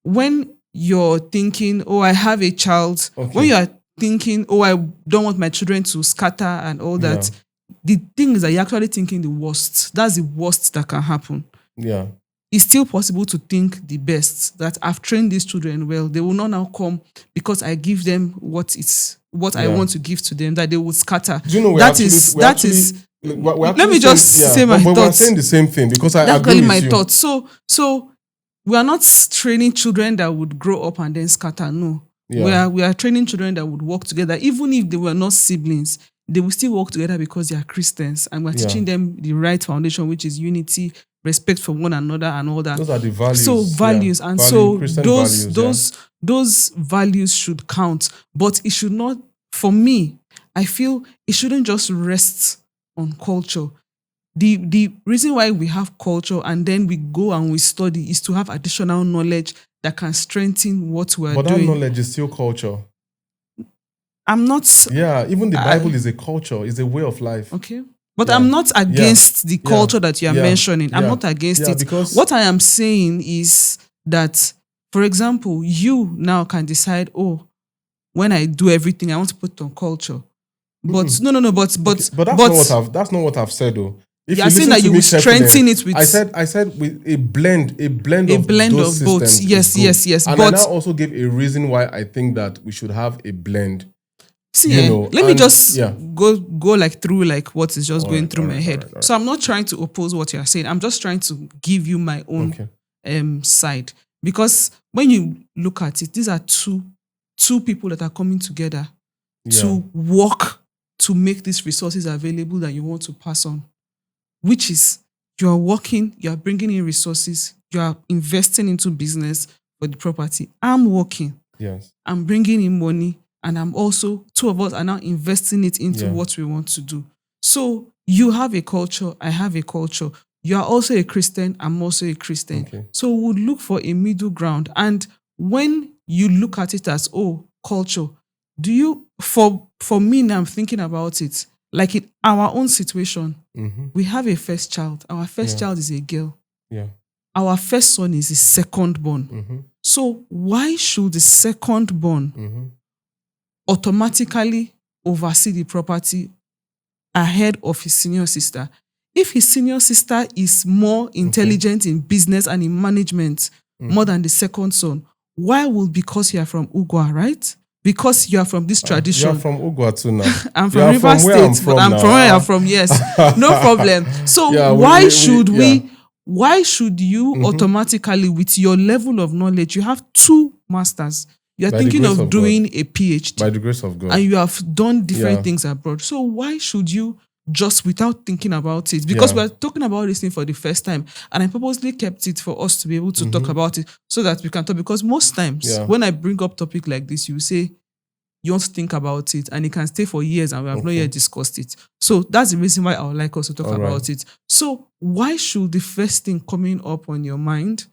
when you're thinking, oh, I have a child, when you are thinking, oh, I don't want my children to scatter and all that, the thing is that you're actually thinking the worst. That's the worst that can happen. Yeah. It's still possible to think the best, that I've trained these children well. They will not now come because I give them what I want to give to them, that they will scatter. Do you know Let me just say my thoughts. We're saying the same thing because I agree with my you. Thoughts. So we are not training children that would grow up and then scatter. No. Yeah. We are training children that would work together. Even if they were not siblings, they will still work together because they are Christians. And we're teaching them the right foundation, which is unity, respect for one another and all that. Those are the values. So values. And Christian those values should count. But it should not, for me, I feel it shouldn't just rest on culture. The reason why we have culture and then we go and we study is to have additional knowledge that can strengthen what we're doing. But that knowledge is still culture. I'm not... Yeah, even the Bible is a culture, is a way of life. Okay. But I'm not against the culture that you are mentioning. I'm not against it. Because what I am saying is that, for example, you now can decide, oh, when I do everything, I want to put on culture. But that's not what I've said though. If you're saying that you will strengthen it with... I said with a blend of both. Yes. And I now also gave a reason why I think that we should have a blend. See, let me just go like through like what is just going through my head. Right. So I'm not trying to oppose what you're saying. I'm just trying to give you my own side. Because when you look at it, these are two people that are coming together to work to make these resources available that you want to pass on. Which is, you are working, you are bringing in resources, you are investing into business for the property. I'm working. Yes. I'm bringing in money, and I'm also, two of us are now investing it into what we want to do. So you have a culture, I have a culture. You are also a Christian, I'm also a Christian. Okay. So we would look for a middle ground. And when you look at it as, culture, do you, for me now, I'm thinking about it, like in our own situation, we have a first child. Our first child is a girl. Yeah. Our first son is the second born. So why should the second born automatically oversee the property ahead of his senior sister? If his senior sister is more intelligent in business and in management more than the second son, why will, because you are from Ugwa, right? Because you are from this tradition. You're from Ugwa too now. I'm from River State, but I'm from where you're from, yes. No problem. So why should you automatically, with your level of knowledge, you have 2 masters. You're thinking of doing a PhD. By the grace of God. And you have done different things abroad. So why should you just without thinking about it? Because we're talking about this thing for the first time. And I purposely kept it for us to be able to talk about it so that we can talk. Because most times when I bring up topic like this, you say you want to think about it and it can stay for years and we have not yet discussed it. So that's the reason why I would like us to talk about it. So why should the first thing coming up on your mind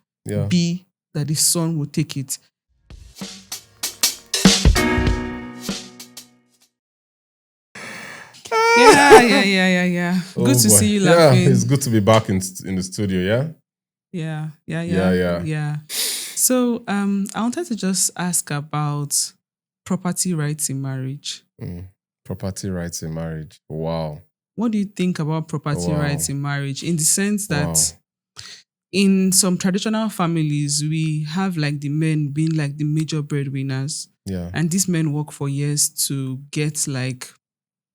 be that the son will take it? Yeah. Good to see you laughing. Yeah, it's good to be back in the studio, Yeah. So I wanted to just ask about property rights in marriage. Property rights in marriage. Wow. What do you think about property rights in marriage? In the sense that in some traditional families, we have like the men being like the major breadwinners. Yeah. And these men work for years to get like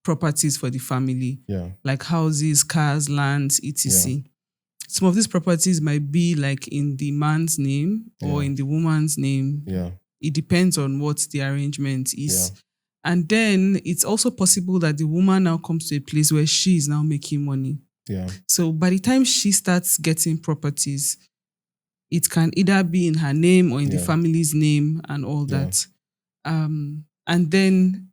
properties for the family. Yeah. Like houses, cars, lands, etc. Yeah. Some of these properties might be like in the man's name or in the woman's name. Yeah. It depends on what the arrangement is. Yeah. And then it's also possible that the woman now comes to a place where she is now making money. Yeah. So by the time she starts getting properties, it can either be in her name or in the family's name and all that. And then,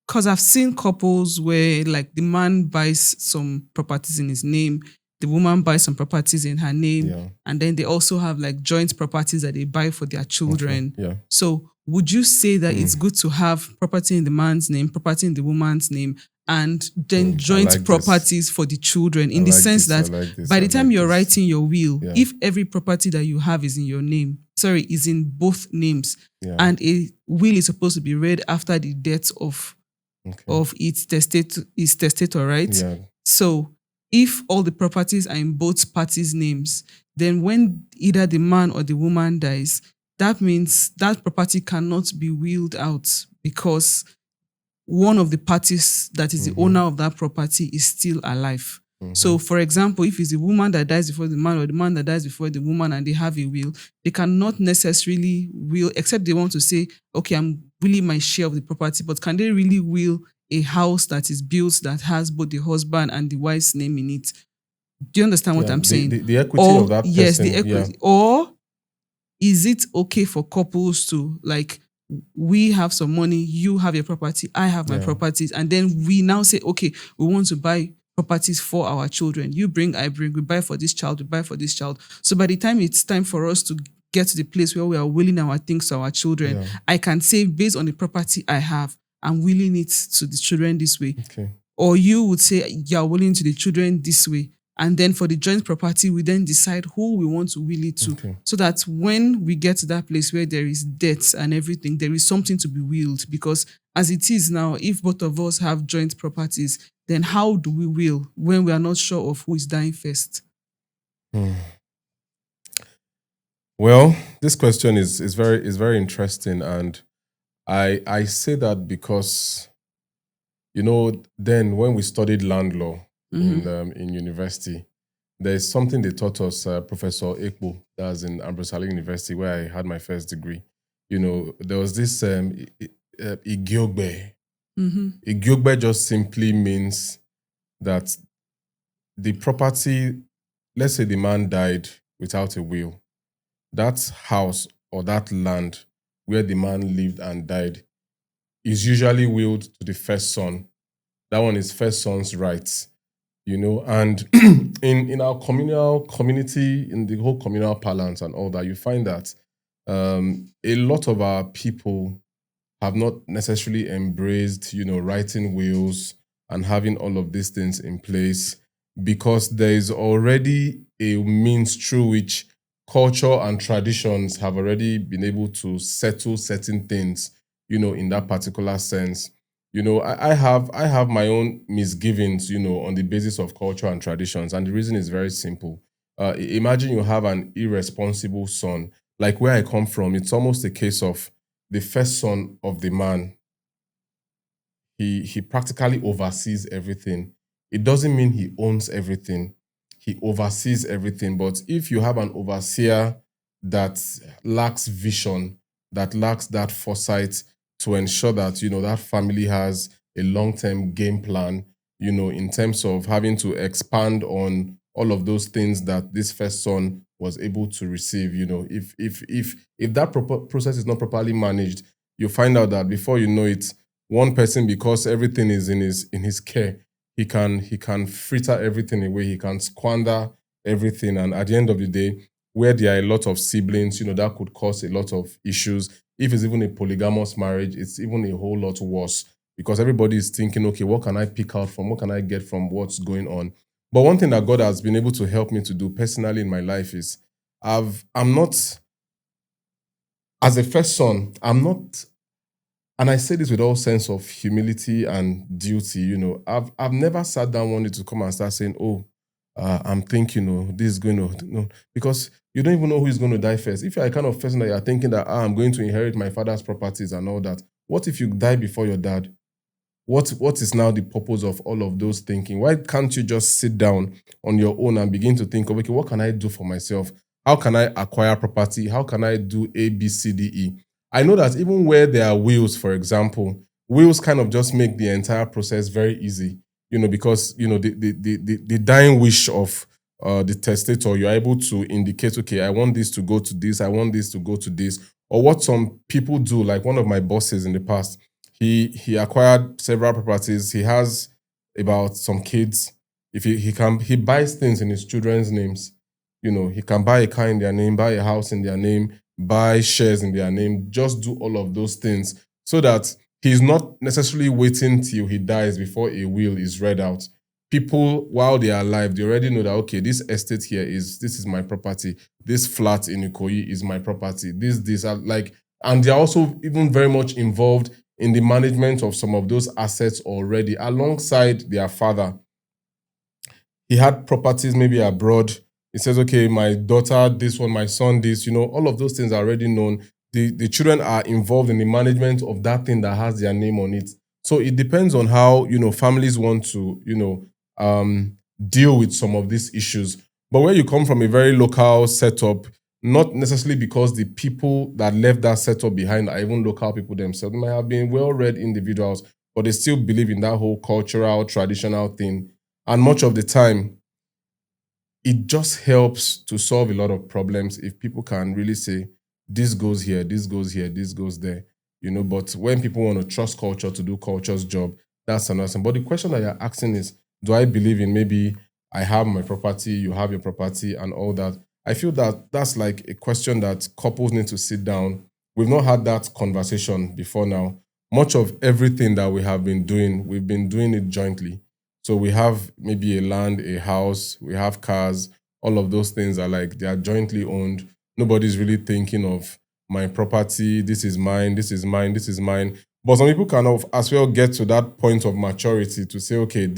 because I've seen couples where like the man buys some properties in his name, the woman buys some properties in her name, and then they also have like joint properties that they buy for their children. Okay. Yeah. So would you say that it's good to have property in the man's name, property in the woman's name, and then joint properties for the children, in the sense that by the time you're writing your will, if every property that you have is in your name, is in both names, and a will is supposed to be read after the death of its testator, right? Yeah. So if all the properties are in both parties' names, then when either the man or the woman dies, that means that property cannot be willed out because one of the parties that is the owner of that property is still alive. So, for example, if it's the woman that dies before the man or the man that dies before the woman and they have a will, they cannot necessarily will, except they want to say, okay, I'm willing my share of the property, but can they really will a house that is built that has both the husband and the wife's name in it? Do you understand what I'm saying? The equity of that person. Yes, the equity. Or is it okay for couples to, like, we have some money, you have your property, I have my properties, and then we now say, okay, we want to buy properties for our children. You bring, I bring, we buy for this child, we buy for this child. So by the time it's time for us to get to the place where we are willing our things to our children, I can say, based on the property I have, I'm willing it to the children this way. Okay. Or you would say you're willing to the children this way. And then for the joint property, we then decide who we want to will it to. Okay. So that when we get to that place where there is debt and everything, there is something to be willed. Because as it is now, if both of us have joint properties, then how do we will when we are not sure of who is dying first? Well, this question is very interesting, and I say that because, then when we studied land law in university, there's something they taught us, Professor Ekpo, that's in Ambrose Ali University, where I had my first degree. There was this Igiogbe. Igiogbe just simply means that the property, let's say the man died without a will, that house or that land where the man lived and died is usually willed to the first son. That one is first son's rights, and in our community, in the whole communal parlance and all that, you find that a lot of our people have not necessarily embraced, writing wills and having all of these things in place, because there is already a means through which culture and traditions have already been able to settle certain things, in that particular sense. I have my own misgivings, on the basis of culture and traditions. And the reason is very simple. Imagine you have an irresponsible son. Like where I come from, it's almost a case of the first son of the man. He practically oversees everything. It doesn't mean he owns everything. He oversees everything. But if you have an overseer that lacks vision, that lacks that foresight to ensure that, that family has a long-term game plan, in terms of having to expand on all of those things that this first son was able to receive, if that process is not properly managed, you find out that before you know it, one person, because everything is in his care, he can fritter everything away, he can squander everything, and at the end of the day, where there are a lot of siblings, that could cause a lot of issues. If it's even a polygamous marriage, it's even a whole lot worse, because everybody is thinking, okay, what can I pick out from? What can I get from what's going on? But one thing that God has been able to help me to do personally in my life is I'm not, as a first son, I'm not, and I say this with all sense of humility and duty, I've never sat down one day to come and start saying, I'm thinking, this is going to, because you don't even know who is going to die first. If you're a kind of person that you're thinking that I'm going to inherit my father's properties and all that, what if you die before your dad? What is now the purpose of all of those thinking? Why can't you just sit down on your own and begin to think of, okay, what can I do for myself? How can I acquire property? How can I do A, B, C, D, E? I know that even where there are wills, for example, wills kind of just make the entire process very easy, because, the dying wish of the testator, you're able to indicate, okay, I want this to go to this, I want this to go to this. Or what some people do, like one of my bosses in the past, he acquired several properties. He has about some kids. If he buys things in his children's names. He can buy a car in their name, buy a house in their name, buy shares in their name, just do all of those things so that he's not necessarily waiting till he dies before a will is read out. people, while they are alive, they already know that, okay, this estate here this is my property. This flat in Ikoyi is my property. This are like, and they're also even very much involved in the management of some of those assets already, alongside their father. He had properties maybe abroad. He says, okay, my daughter, this one, my son, this, all of those things are already known. The children are involved in the management of that thing that has their name on it. So it depends on how, families want to, deal with some of these issues. But where you come from a very local setup, not necessarily because the people that left that setup behind are even local people themselves. They might have been well-read individuals, but they still believe in that whole cultural, traditional thing. And much of the time, it just helps to solve a lot of problems if people can really say, this goes here, this goes here, this goes there. But when people want to trust culture to do culture's job, that's another thing. But the question that you're asking is, do I believe in maybe I have my property, you have your property and all that? I feel that that's like a question that couples need to sit down. We've not had that conversation before now. Much of everything that we have been doing, we've been doing it jointly. So we have maybe a land, a house, we have cars, all of those things are like, they are jointly owned. Nobody's really thinking of my property, this is mine, this is mine, this is mine. But some people kind of as well get to that point of maturity to say, okay,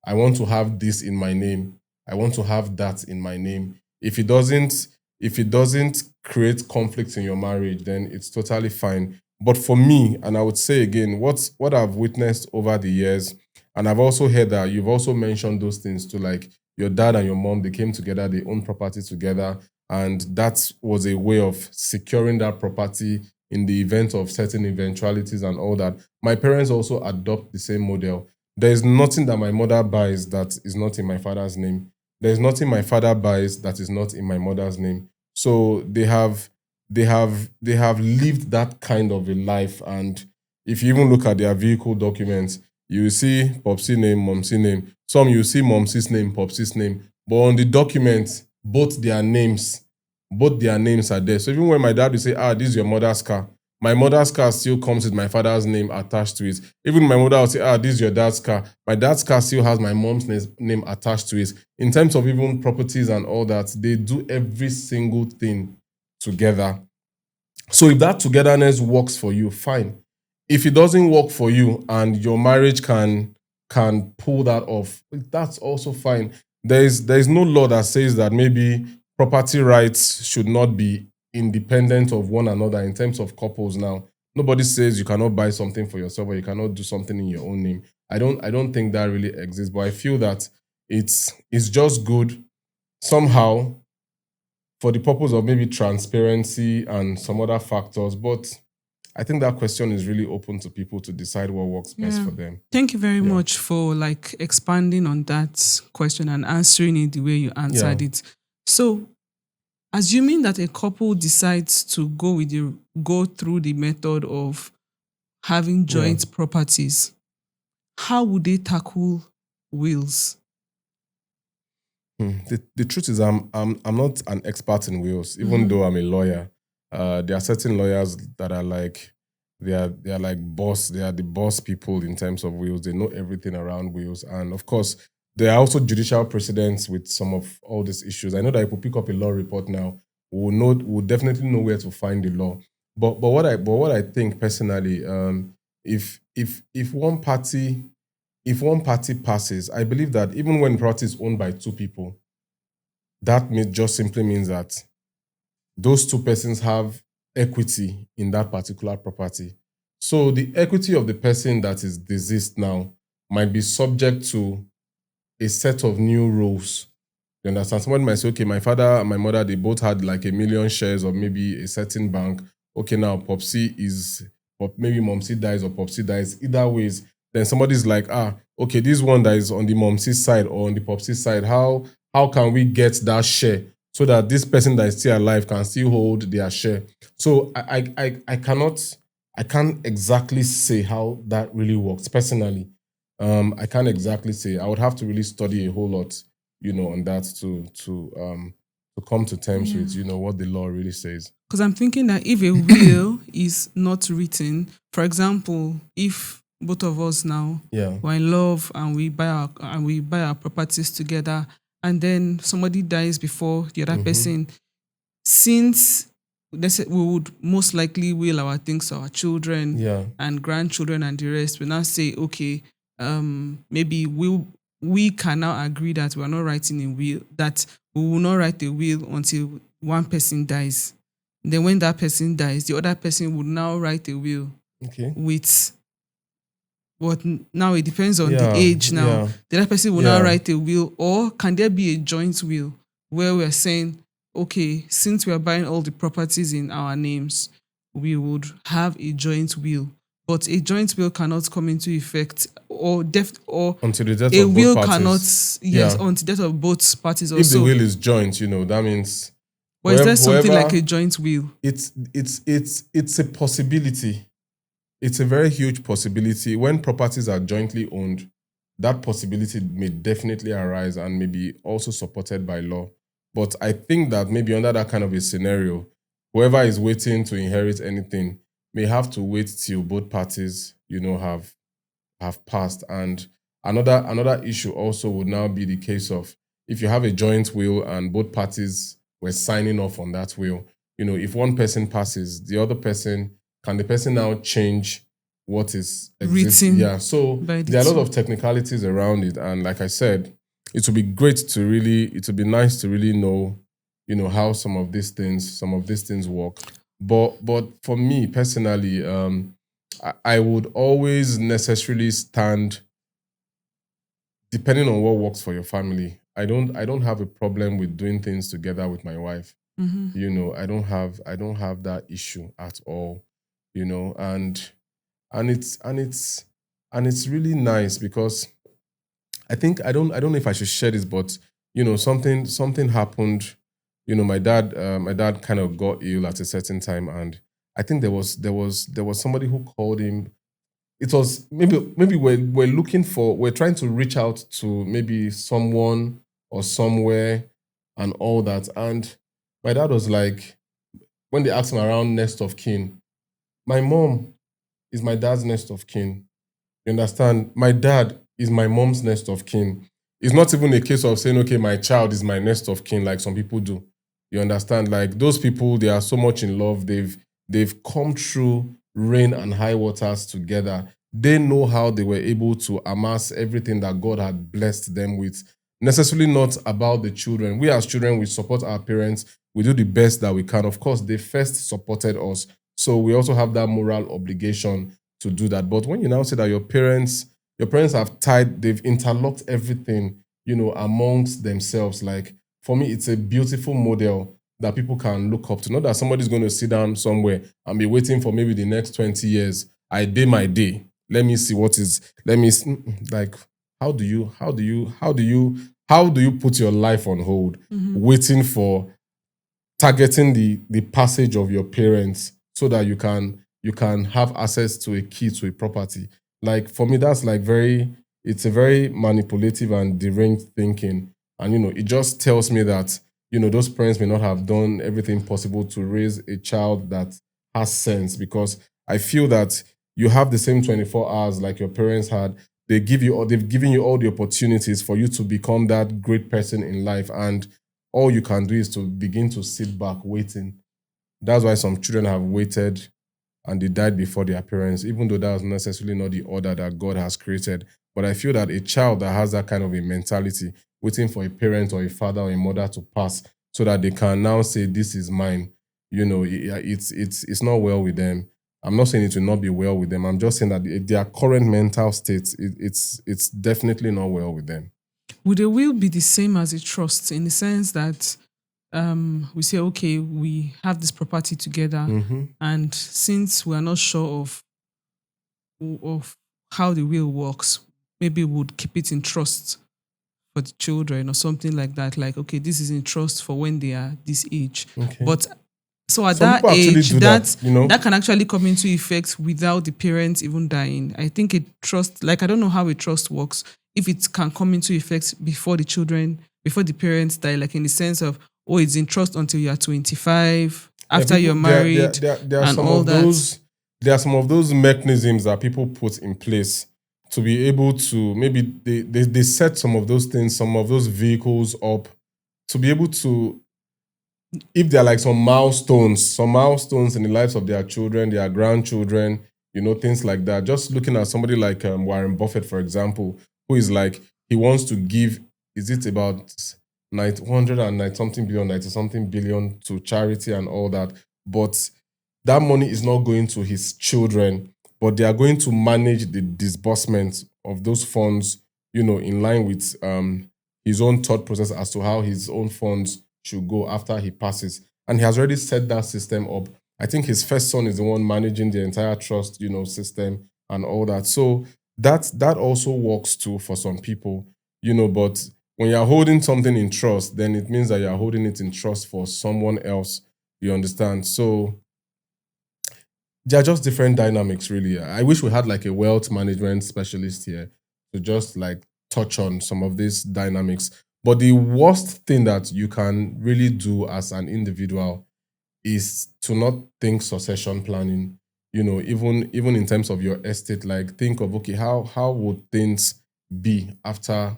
I want to have this in my name. I want to have that in my name. If it doesn't create conflicts in your marriage, then it's totally fine. But for me, and I would say again, what I've witnessed over the years, and I've also heard that you've also mentioned those things too, like your dad and your mom, they came together, they owned property together, and that was a way of securing that property in the event of certain eventualities and all that. My parents also adopt the same model. There is nothing that my mother buys that is not in my father's name. There is nothing my father buys that is not in my mother's name. So they have lived that kind of a life. And if you even look at their vehicle documents, you see Popsy name, Momsy name. Some you see Momsy's name, Popsy's name. But on the documents, both their names are there. So even when my dad will say, this is your mother's car, my mother's car still comes with my father's name attached to it. Even my mother will say, this is your dad's car. My dad's car still has my mom's name attached to it. In terms of even properties and all that, they do every single thing together. So if that togetherness works for you, fine. If it doesn't work for you and your marriage can pull that off, that's also fine. There's no law that says that maybe property rights should not be independent of one another in terms of couples now. Nobody says you cannot buy something for yourself or you cannot do something in your own name. I don't think that really exists, but I feel that it's just good somehow for the purpose of maybe transparency and some other factors. But I think that question is really open to people to decide what works best for them. Thank you very much for expanding on that question and answering it the way you answered it. So, assuming that a couple decides to go through the method of having joint properties, how would they tackle wills? The truth is, I'm not an expert in wills, even though I'm a lawyer. There are certain lawyers that are like, they are like boss. They are the boss people in terms of wills. They know everything around wills, and of course, there are also judicial precedents with some of all these issues. I know that if we pick up a law report now, we'll definitely know where to find the law. But what I think personally, if one party passes, I believe that even when property is owned by two people, that just simply means that those two persons have equity in that particular property. So the equity of the person that is deceased now might be subject to a set of new rules. You understand? Somebody might say, okay, my father and my mother, they both had like 1 million shares of maybe a certain bank. Okay, now maybe Momsy dies or Popsy dies. Either ways, then somebody's like, okay, this one that is on the Momsy side or on the Popsy side, how can we get that share so that this person that is still alive can still hold their share? So I can't exactly say how that really works personally. I can't exactly say. I would have to really study a whole lot, on that to come to terms with, what the law really says. Because I'm thinking that if a will is not written, for example, if both of us now, Yeah. we're in love and we buy our properties together, and then somebody dies before the other person, since we would most likely will our things to our children and grandchildren and the rest, we now say, okay, maybe we can now agree that we are not writing a will, that we will not write a will until one person dies. Then when that person dies, the other person would now write a will with what now it depends on the age now. Yeah. The other person will now write a will, or can there be a joint will where we're saying, okay, since we are buying all the properties in our names, we would have a joint will. But a joint will cannot come into effect until the death a of will both parties. Until the death of both parties. If the will is joint, that means. But is there something like a joint will? It's a possibility. It's a very huge possibility. When properties are jointly owned, that possibility may definitely arise and may be also supported by law. But I think that maybe under that kind of a scenario, whoever is waiting to inherit anything may have to wait till both parties, have passed. And another issue also would now be the case of if you have a joint will and both parties were signing off on that will, if one person passes, the other person, can the person now change what is written? Yeah, so there are a lot of technicalities around it. And like I said, it would be nice to really know, how some of these things work. But for me personally, I would always necessarily stand, depending on what works for your family. I don't have a problem with doing things together with my wife. I don't have that issue at all. And it's really nice because I think I don't know if I should share this, but something happened. My dad kind of got ill at a certain time, and I think there was somebody who called him. It was maybe we're trying to reach out to maybe someone or somewhere and all that. And my dad was like, when they asked him around next of kin, my mom is my dad's next of kin. You understand? My dad is my mom's next of kin. It's not even a case of saying, okay, my child is my next of kin, like some people do. You understand? Like those people, they are so much in love. They've come through rain and high waters together. They know how they were able to amass everything that God had blessed them with. Necessarily not about the children. We as children, we support our parents. We do the best that we can. Of course, they first supported us. So we also have that moral obligation to do that. But when you now say that your parents they've interlocked everything, amongst themselves. Like for me, it's a beautiful model that people can look up to. Not that somebody's going to sit down somewhere and be waiting for maybe the next 20 years. I day my day. Let me see like, how do you put your life on hold, waiting for targeting the passage of your parents so that you can have access to a key to a property? Like for me, that's like it's a very manipulative and deranged thinking. And it just tells me that those parents may not have done everything possible to raise a child that has sense, because I feel that you have the same 24 hours like your parents had. They've given you all the opportunities for you to become that great person in life, and all you can do is to begin to sit back waiting. That's why some children have waited and they died before their parents, even though that was necessarily not the order that God has created. But I feel that a child that has that kind of a mentality, waiting for a parent or a father or a mother to pass so that they can now say, this is mine, it's not well with them. I'm not saying it will not be well with them. I'm just saying that their current mental state, it's definitely not well with them. Would a will be the same as a trust, in the sense that we say, okay, we have this property together, and since we are not sure of how the will works, maybe we would keep it in trust for the children or something like that. Like, okay, this is in trust for when they are this age. Okay. But so at Some that age, that can actually come into effect without the parents even dying. I think a trust, like I don't know how a trust works, if it can come into effect before the parents die, like in the sense of, it's in trust until you are 25, after you're married, there are and some all of that. there are some of those mechanisms that people put in place to be able to, maybe they set some of those things, some of those vehicles up to be able to, if there are like some milestones in the lives of their children, their grandchildren, things like that. Just looking at somebody like Warren Buffett, for example, who is like, he wants to give, is it about 190 something billion, 90 something billion to charity and all that. But that money is not going to his children, but they are going to manage the disbursement of those funds, in line with his own thought process as to how his own funds should go after he passes. And he has already set that system up. I think his first son is the one managing the entire trust, system and all that. So that also works too for some people, but when you're holding something in trust, then it means that you're holding it in trust for someone else. You understand? So they're just different dynamics, really. I wish we had like a wealth management specialist here to just like touch on some of these dynamics. But the worst thing that you can really do as an individual is to not think succession planning. Even in terms of your estate, like think of, okay, how would things be after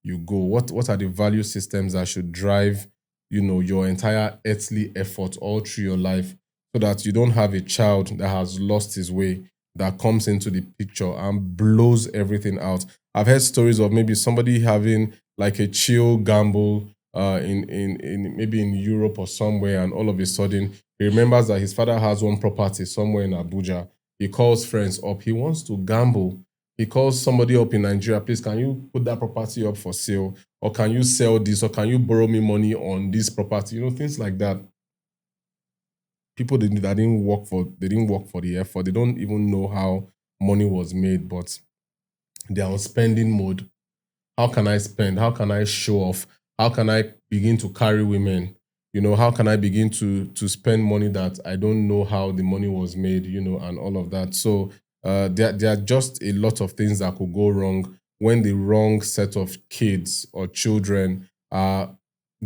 you go? What are the value systems that should drive, your entire earthly effort all through your life, so that you don't have a child that has lost his way, that comes into the picture and blows everything out. I've heard stories of maybe somebody having like a chill gamble in maybe in Europe or somewhere, and all of a sudden he remembers that his father has one property somewhere in Abuja. He calls friends up. He wants to gamble. He calls somebody up in Nigeria, please, can you put that property up for sale? Or can you sell this? Or can you borrow me money on this property? Things like that. People that didn't work for the effort. They don't even know how money was made, but they are on spending mode. How can I spend? How can I show off? How can I begin to carry women? How can I begin to spend money that I don't know how the money was made, and all of that. So there are just a lot of things that could go wrong when the wrong set of kids or children are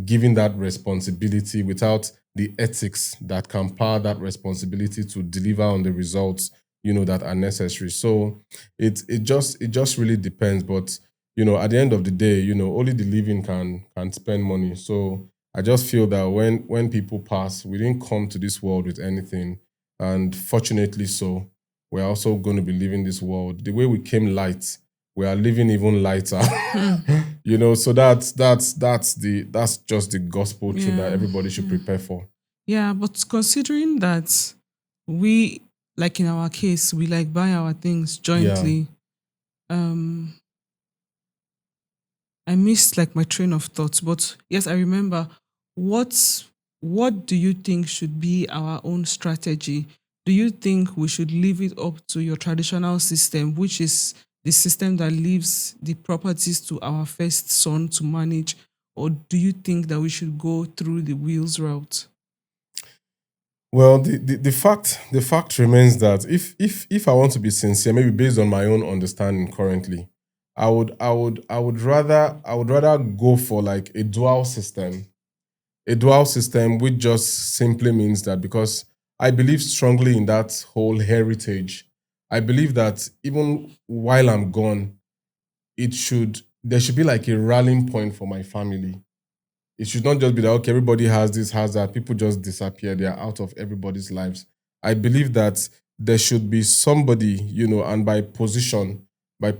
given that responsibility without the ethics that can power that responsibility to deliver on the results, that are necessary. So it just really depends. But at the end of the day, only the living can spend money. So I just feel that when people pass, we didn't come to this world with anything, and fortunately so, we're also going to be leaving this world the way we came light. We are living even lighter. So that's just the gospel truth that everybody should prepare for. Yeah, but considering that we, like in our case, we like buy our things jointly, I missed like my train of thoughts. But yes, I remember. What do you think should be our own strategy? Do you think we should leave it up to your traditional system, which is the system that leaves the properties to our first son to manage? Or do you think that we should go through the wills route? Well, the fact remains that if I want to be sincere, maybe based on my own understanding currently, I would rather go for like a dual system. A dual system, which just simply means that, because I believe strongly in that whole heritage. I believe that even while I'm gone, there should be like a rallying point for my family. It should not just be that, okay, everybody has this, has that. People just disappear. They are out of everybody's lives. I believe that there should be somebody, and by position, my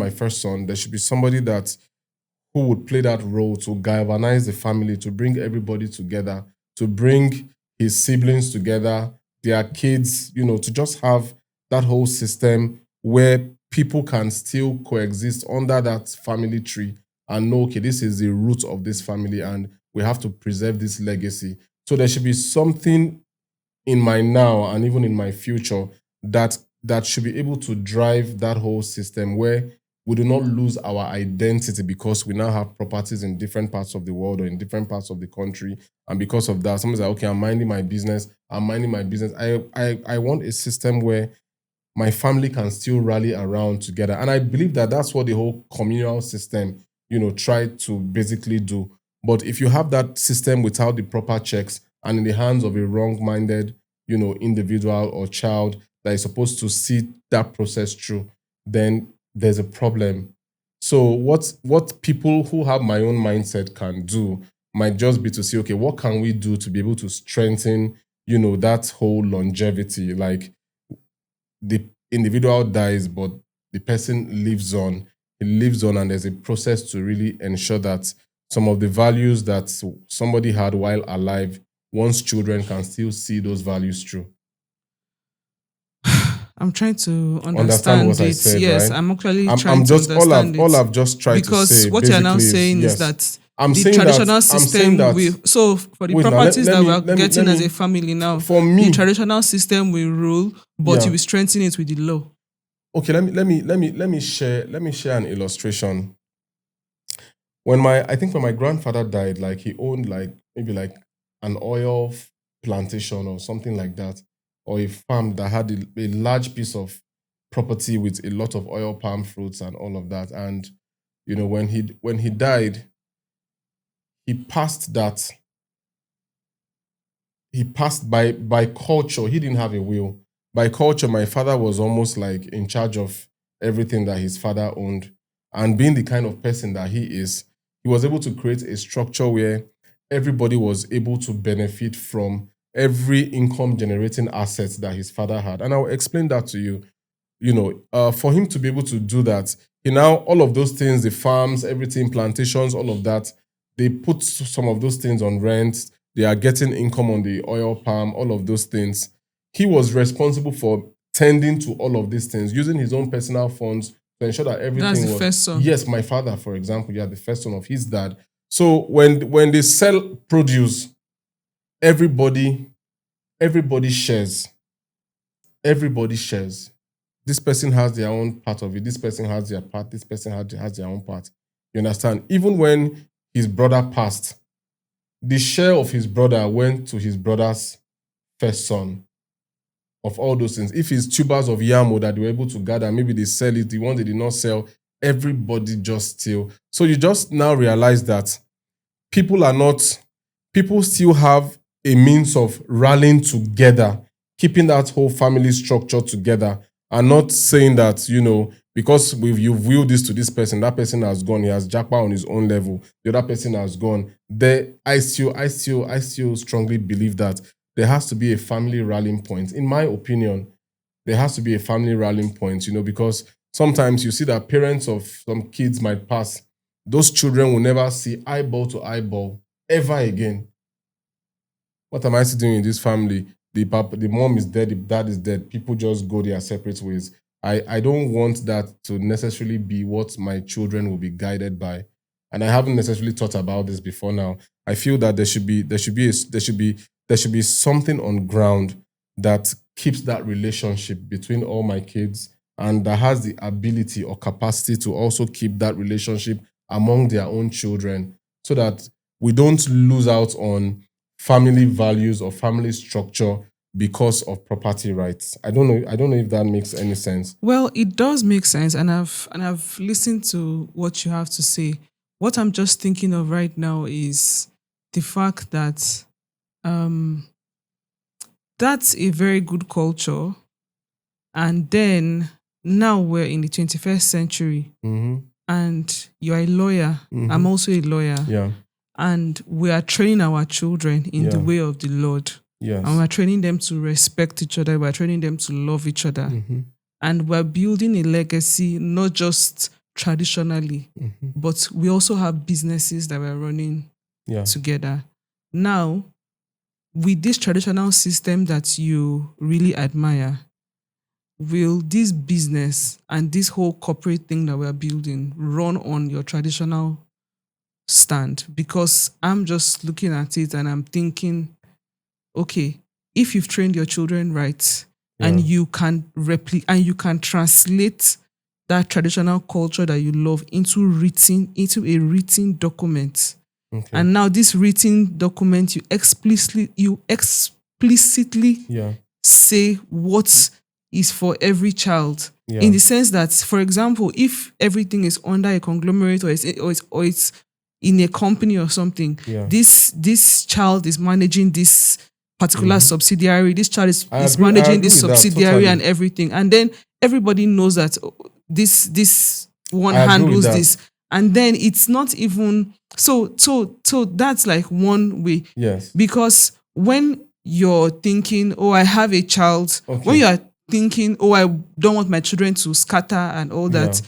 first son, there should be somebody that who would play that role to galvanize the family, to bring everybody together, to bring his siblings together, their kids, to just have that whole system where people can still coexist under that family tree and know, okay, this is the root of this family and we have to preserve this legacy. So there should be something in my now and even in my future that should be able to drive that whole system where we do not lose our identity because we now have properties in different parts of the world or in different parts of the country. And because of that, someone's like, okay, I'm minding my business. I'm minding my business. I want a system where my family can still rally around together. And I believe that that's what the whole communal system, tried to basically do. But if you have that system without the proper checks and in the hands of a wrong-minded individual or child that is supposed to see that process through, then there's a problem. So what people who have my own mindset can do might just be to say, okay, what can we do to be able to strengthen, that whole longevity? Like, the individual dies, but the person lives on. He lives on, and there's a process to really ensure that some of the values that somebody had while alive, one's children can still see those values through. I'm trying to understand what it. I said, yes, right? I'm actually trying to understand it. All I've just tried to say, because what you're now saying is that the traditional system so for the properties that we're getting as a family now, for me, the traditional system will rule, but you will strengthen it with the law. Okay, let me share an illustration. When my grandfather died, like, he owned maybe an oil plantation or something like that, or a farm that had a large piece of property with a lot of oil palm fruits and all of that. And when he died, he passed that. He passed by culture. He didn't have a will. By culture, my father was almost like in charge of everything that his father owned. And being the kind of person that he is, he was able to create a structure where everybody was able to benefit from every income generating asset that his father had. And I'll explain that to you. For him to be able to do that, all of those things, the farms, everything, plantations, all of that, they put some of those things on rent. They are getting income on the oil palm, all of those things. He was responsible for tending to all of these things, using his own personal funds to ensure that everything was... That's the first son. Yes, my father, for example, the first son of his dad. So when they sell produce, everybody shares. Everybody shares. This person has their own part of it. This person has their part. This person has their own part. You understand? Even when his brother passed, the share of his brother went to his brother's first son of all those things. If it's tubers of yam that they were able to gather, maybe they sell it, the ones they did not sell, everybody just steal. So you just now realize that people still have a means of rallying together, keeping that whole family structure together, and not saying that, because you've willed this to this person, that person has gone, he has jackpot on his own level, the other person has gone. I still strongly believe that there has to be a family rallying point. In my opinion, there has to be a family rallying point, because sometimes you see that parents of some kids might pass. Those children will never see eyeball to eyeball ever again. What am I still doing in this family? The mom is dead, the dad is dead. People just go their separate ways. I don't want that to necessarily be what my children will be guided by. And I haven't necessarily thought about this before now. I feel that there should be something on ground that keeps that relationship between all my kids, and that has the ability or capacity to also keep that relationship among their own children, so that we don't lose out on family values or family structure because of property rights. I don't know if that makes any sense. Well, it does make sense, and I've listened to what you have to say. What I'm just thinking of right now is the fact that that's a very good culture, and then now we're in the 21st century, and you're a lawyer. I'm also a lawyer. Yeah. And we are training our children in the way of the Lord. Yes. And we're training them to respect each other. We're training them to love each other. And we're building a legacy, not just traditionally, but we also have businesses that we're running together. Now, with this traditional system that you really admire, will this business and this whole corporate thing that we're building run on your traditional stand? Because I'm just looking at it and I'm thinking, okay, if you've trained your children right, and you can translate that traditional culture that you love into a written document. Okay. And now this written document, you explicitly say what is for every child. In the sense that, for example, if everything is under a conglomerate or it's in a company or something, this child is managing this particular subsidiary. This child is managing this subsidiary and everything. And then everybody knows that this one handles this. And then it's not even so that's like one way. Yes. Because when you're thinking, oh, I have a child, when you are thinking, oh, I don't want my children to scatter and all that,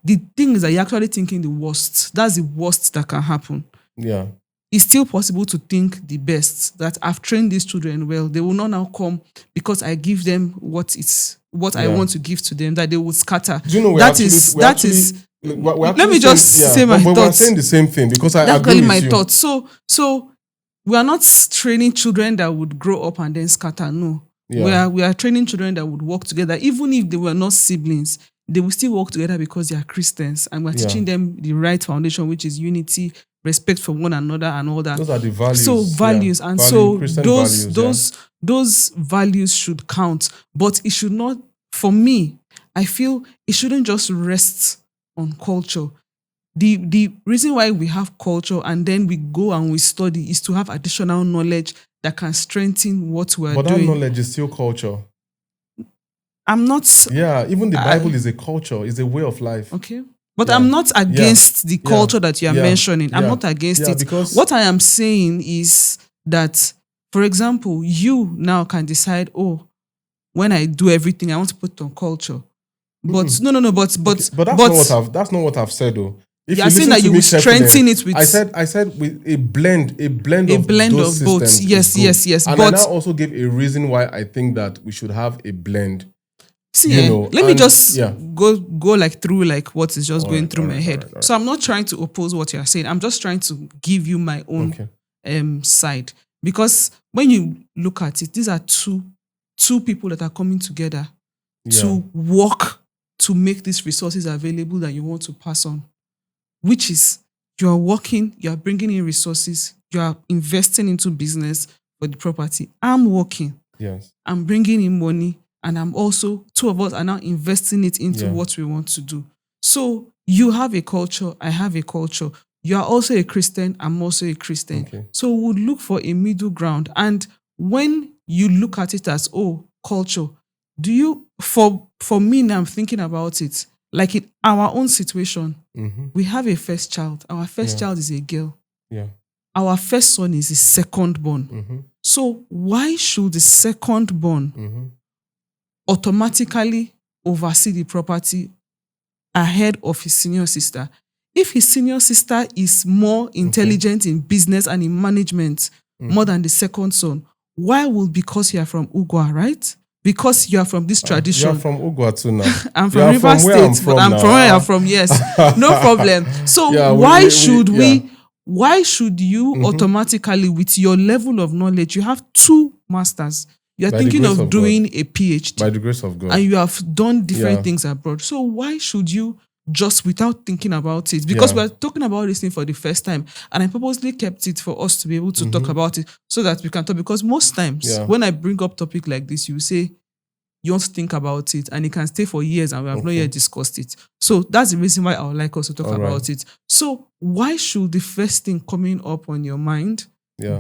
the thing is that you're actually thinking the worst. That's the worst that can happen. Yeah. It's still possible to think the best, that I've trained these children well. They will not now come because I give them what I want to give to them, that they will scatter. Do you know let me just say my thoughts. We're saying the same thing because I agree with you. Thoughts. So we are not training children that would grow up and then scatter. No. Yeah. We are training children that would work together. Even if they were not siblings, they will still work together because they are Christians. And we're teaching them the right foundation, which is unity, respect for one another and all that. Those are the values. So values. And so those values should count. But it should not, for me, I feel it shouldn't just rest on culture. The reason why we have culture and then we go and we study is to have additional knowledge that can strengthen what we're doing. But that knowledge is still culture. I'm not... Yeah, even the Bible is a culture, is a way of life. Okay. But I'm not against the culture that you are mentioning. I'm not against it. Because what I am saying is that, for example, you now can decide, oh, when I do everything, I want to put on culture. But that's not what I've said though. If you're saying that you will strengthen it with... I said with a blend of both. Yes. And I now also gave a reason why I think that we should have a blend. See, let me just go like through like what is just going through my head. So I'm not trying to oppose what you're saying. I'm just trying to give you my own side. Because when you look at it, these are two people that are coming together to work to make these resources available that you want to pass on. Which is, you are working, you are bringing in resources, you are investing into business for the property. I'm working. Yes. I'm bringing in money. And I'm also, two of us are now investing it into what we want to do. So you have a culture, I have a culture. You are also a Christian, I'm also a Christian. Okay. So we would look for a middle ground. And when you look at it as, culture, for me now, I'm thinking about it, like in our own situation, we have a first child. Our first child is a girl. Yeah. Our first son is the second born. So why should the second born automatically oversee the property ahead of his senior sister? If his senior sister is more intelligent in business and in management more than the second son, why will, because you are from Ugwa, right? Because you are from this tradition. You are from Ugwa too now. I'm from River State, but I'm from where I'm from, yes. No problem. So why should you automatically, with your level of knowledge, you have 2 masters. You're thinking of doing a PhD. By the grace of God. And you have done different things abroad. So why should you just without thinking about it? Because we're talking about this thing for the first time. And I purposely kept it for us to be able to talk about it so that we can talk. Because most times when I bring up topic like this, you say you want to think about it and it can stay for years and we have not yet discussed it. So that's the reason why I would like us to talk about it. So why should the first thing coming up on your mind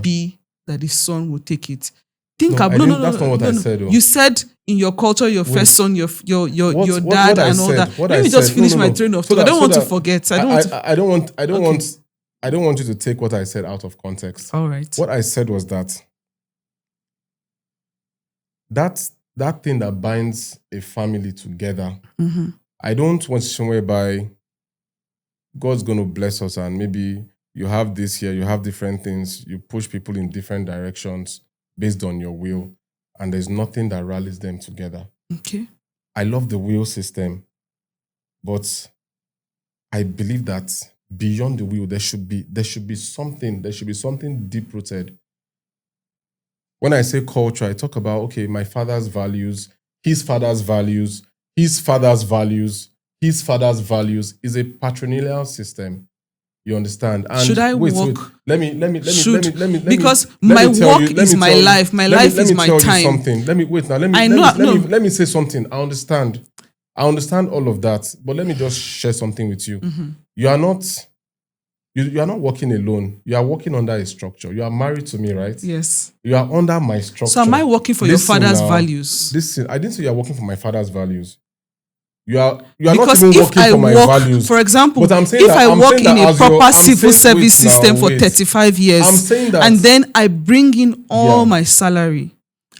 be that the son will take it? That's not what I said. You said in your culture, your first son, your dad, and all that. Let me just finish my train of thought. I don't want to forget. I don't want you to take what I said out of context. All right. What I said was that thing that binds a family together. I don't want somewhere by God's going to bless us and maybe you have this here, you have different things, you push people in different directions based on your will, and there's nothing that rallies them together. Okay. I love the will system, but I believe that beyond the will, there should be something deep-rooted. When I say culture, I talk about, my father's values, his father's values, his father's values, his father's values is a patrilineal system. You understand? And should I wait, walk? Let me because my work is my life. My life is my time. Let me say something. I understand all of that, but let me just share something with you. You are not You are not working alone. You are working under a structure. You are married to me, right? Yes. You are under my structure. So am I working for your father's values? Listen, I didn't say you are working for my father's values. You are not even working for my values. For example, but I'm saying if I work in a proper civil service system for 35 years, I'm saying that, and then I bring in all my salary,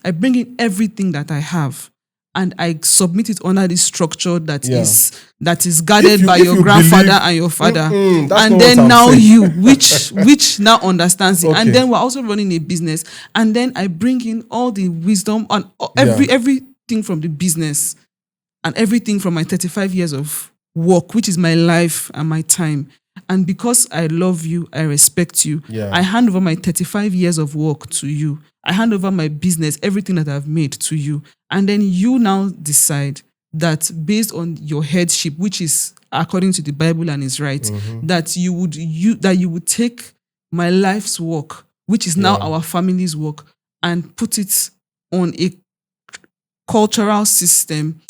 I bring in everything that I have, and I submit it under this structure that is guarded by your grandfather and your father, and then now you, which now understands it, and then we're also running a business, and then I bring in all the wisdom and everything from the business. And everything from my 35 years of work, which is my life and my time. And because I love you, I respect you, I hand over my 35 years of work to you. I hand over my business, everything that I've made to you. And then you now decide that based on your headship, which is according to the Bible and is right, that you would take my life's work, which is now our family's work, and put it on a cultural system,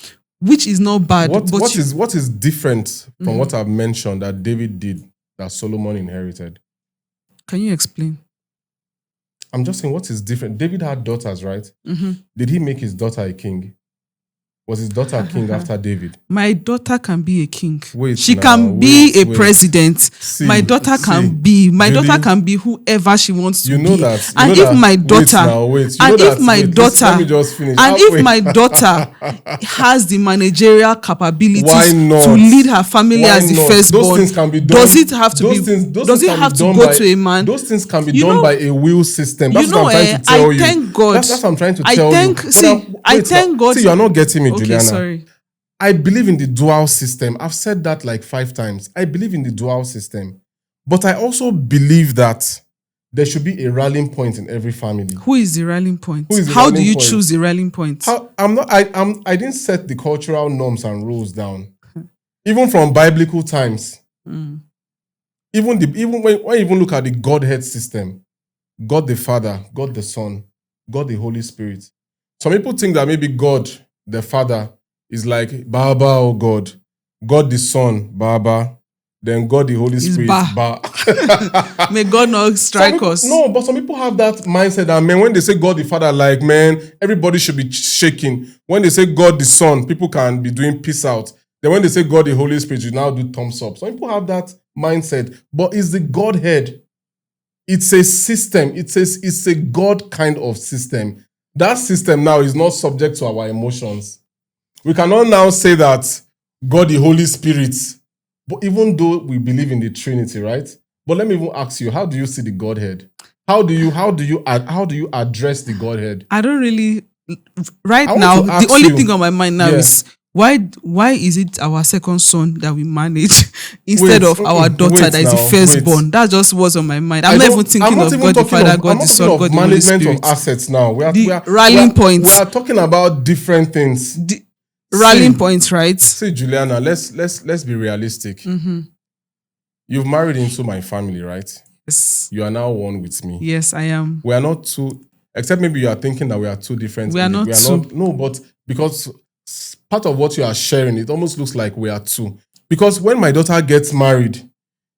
which is not bad. What is different from what I've mentioned that David did that Solomon inherited? Can you explain? I'm just saying what is different. David had daughters, right? Did he make his daughter a king? Was his daughter a king after David? My daughter can be a king. She can be a president. My daughter can be whoever she wants to be. And if my daughter has the managerial capabilities to lead her family as the firstborn, does it have to go to a man? Those things can be done by a will system. That's what I'm trying to tell you. Thank God. That's what I'm trying to tell you. I thank God. See, you're not getting me, Okay, Juliana. sorry. I believe in the dual system. I've said that like 5 times. I believe in the dual system. But I also believe that there should be a rallying point in every family. Who is the rallying point? How do you choose the rallying point? I didn't set the cultural norms and rules down. Even from biblical times. Even when you look at the Godhead system, God the Father, God the Son, God the Holy Spirit. Some people think that maybe God the Father is like Baba or God the Son, Baba, then God the Holy Spirit, Ba. May God not strike us. No, but some people have that mindset that, man, when they say God the Father, like, man, everybody should be shaking. When they say God the Son, people can be doing peace out. Then when they say God the Holy Spirit, you now do thumbs up. Some people have that mindset, but it's the Godhead. It's a system. It's a God kind of system. That system now is not subject to our emotions. We cannot now say that God the Holy Spirit, but even though we believe in the Trinity, right? But let me even ask you, how do you see the Godhead? How do you address the Godhead? I don't really. Right now, the only thing on my mind now is why is it our second son that we manage instead of our daughter that is the firstborn? That just was on my mind. I'm not even thinking of God the Father, God the Son, God the Holy Spirit. Management of assets now. We are rallying points. We are talking about different things. Rallying points, right? See, Juliana, let's be realistic. You've married into my family, right? Yes. You are now one with me. Yes, I am. We are not two, except maybe you are thinking that we are two different. We are not two. No, but because part of what you are sharing, it almost looks like we are two. Because when my daughter gets married,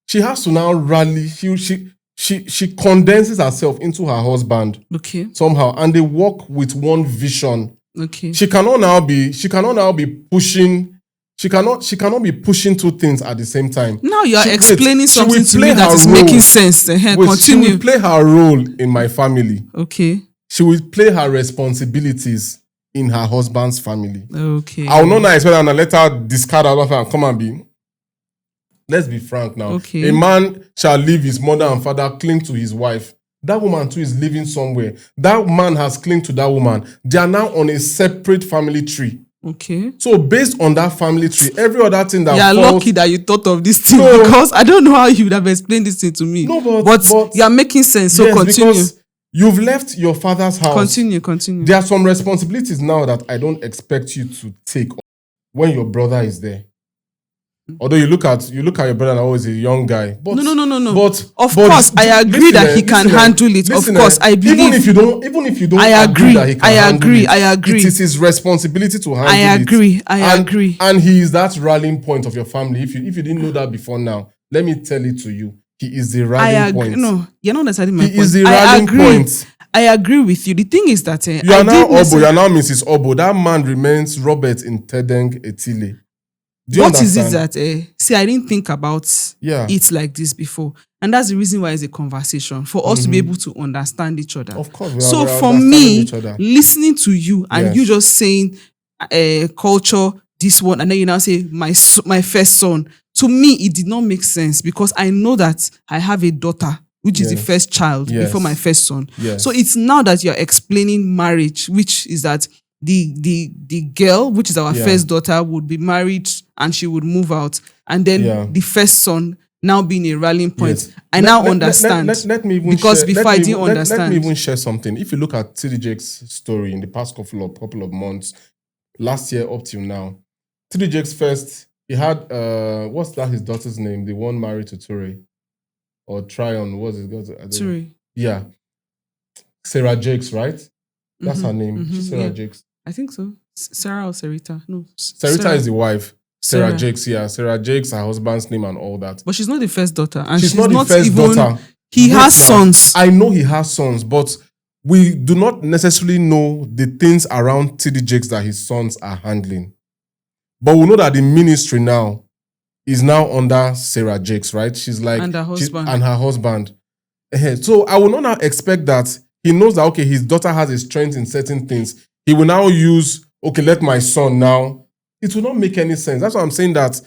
she has to now rally. She condenses herself into her husband. Okay. Somehow, and they work with one vision. Okay. She cannot now be pushing. She cannot be pushing two things at the same time. Now you are explaining something to me that is making sense. Continue. She will play her role in my family. Okay. She will play her responsibilities in her husband's family. Okay. I will not expect her and let her discard her life and come and be. Let's be frank now. Okay. A man shall leave his mother and father, cling to his wife. That woman too is living somewhere. That man has clinged to that woman. They are now on a separate family tree. Okay. So based on that family tree, every other thing that you are lucky that you thought of this thing because I don't know how you would have explained this thing to me. No, but you are making sense. So yes, continue. Because you've left your father's house. Continue. There are some responsibilities now that I don't expect you to take when your brother is there. Although you look at your brother and always a young guy. But, no. But of course, I agree that he can handle it. Of course, I believe. Even if you don't, I agree that he can handle it. I agree. It is his responsibility to handle it. I agree. And he is that rallying point of your family. If you didn't know that before now, let me tell it to you. He is the rallying point. No, you're not understanding my point. He is the rallying point. I agree with you. The thing is that you are now Obo. You are now Mrs. Obo. That man remains Robert in Tedeng Etile. What is it that? See, I didn't think about it like this before, and that's the reason why it's a conversation for us to be able to understand each other. Of course. So for me, listening to you and you just saying, culture, this one, and then you now say my first son. To me, it did not make sense because I know that I have a daughter, which is the first child before my first son. Yes. So it's now that you're explaining marriage, which is that the girl, which is our first daughter, would be married and she would move out. And then the first son now being a rallying point. Yes. I now understand. Let me even because share, before I didn't understand. Let me even share something. If you look at TD Jakes' story in the past couple of months, last year up till now, TD Jakes first, he had, what's that his daughter's name? The one married to Ture. Or Tryon, what's his daughter? Ture. Yeah. Sarah Jakes, right? That's her name. She's Sarah Jakes. I think so. Sarah or Sarita? No. Sarita is the wife. Sarah Jakes, yeah. Sarah Jakes, her husband's name and all that. But she's not the first daughter. And she's not the first daughter. He has sons. I know he has sons, but we do not necessarily know the things around TD Jakes that his sons are handling. But we know that the ministry now is now under Sarah Jakes, right? She's like... And her husband. And her husband. So I will not now expect that he knows that, okay, his daughter has a strength in certain things. He will now use, okay, let my son now. It will not make any sense. That's why I'm saying that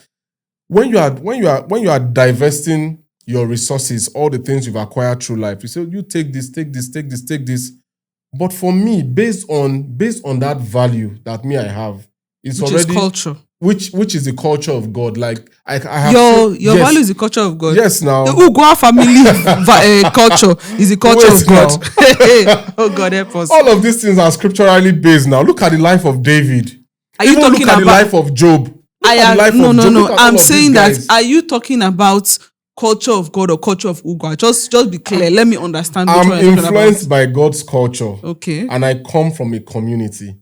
when you are divesting your resources, all the things you've acquired through life, you say, you take this. But for me, based on that value that I have, it's which already is culture. Which is the culture of God. Like I have your value is the culture of God. Yes, now the Ugwa family culture is the culture of God. Oh God, help us. All of these things are scripturally based. Now look at the life of David. Are you talking about the life of Job? No. I'm saying that. Are you talking about culture of God or culture of Ugwa? Just be clear. Let me understand. I'm influenced by God's culture. Okay, and I come from a community.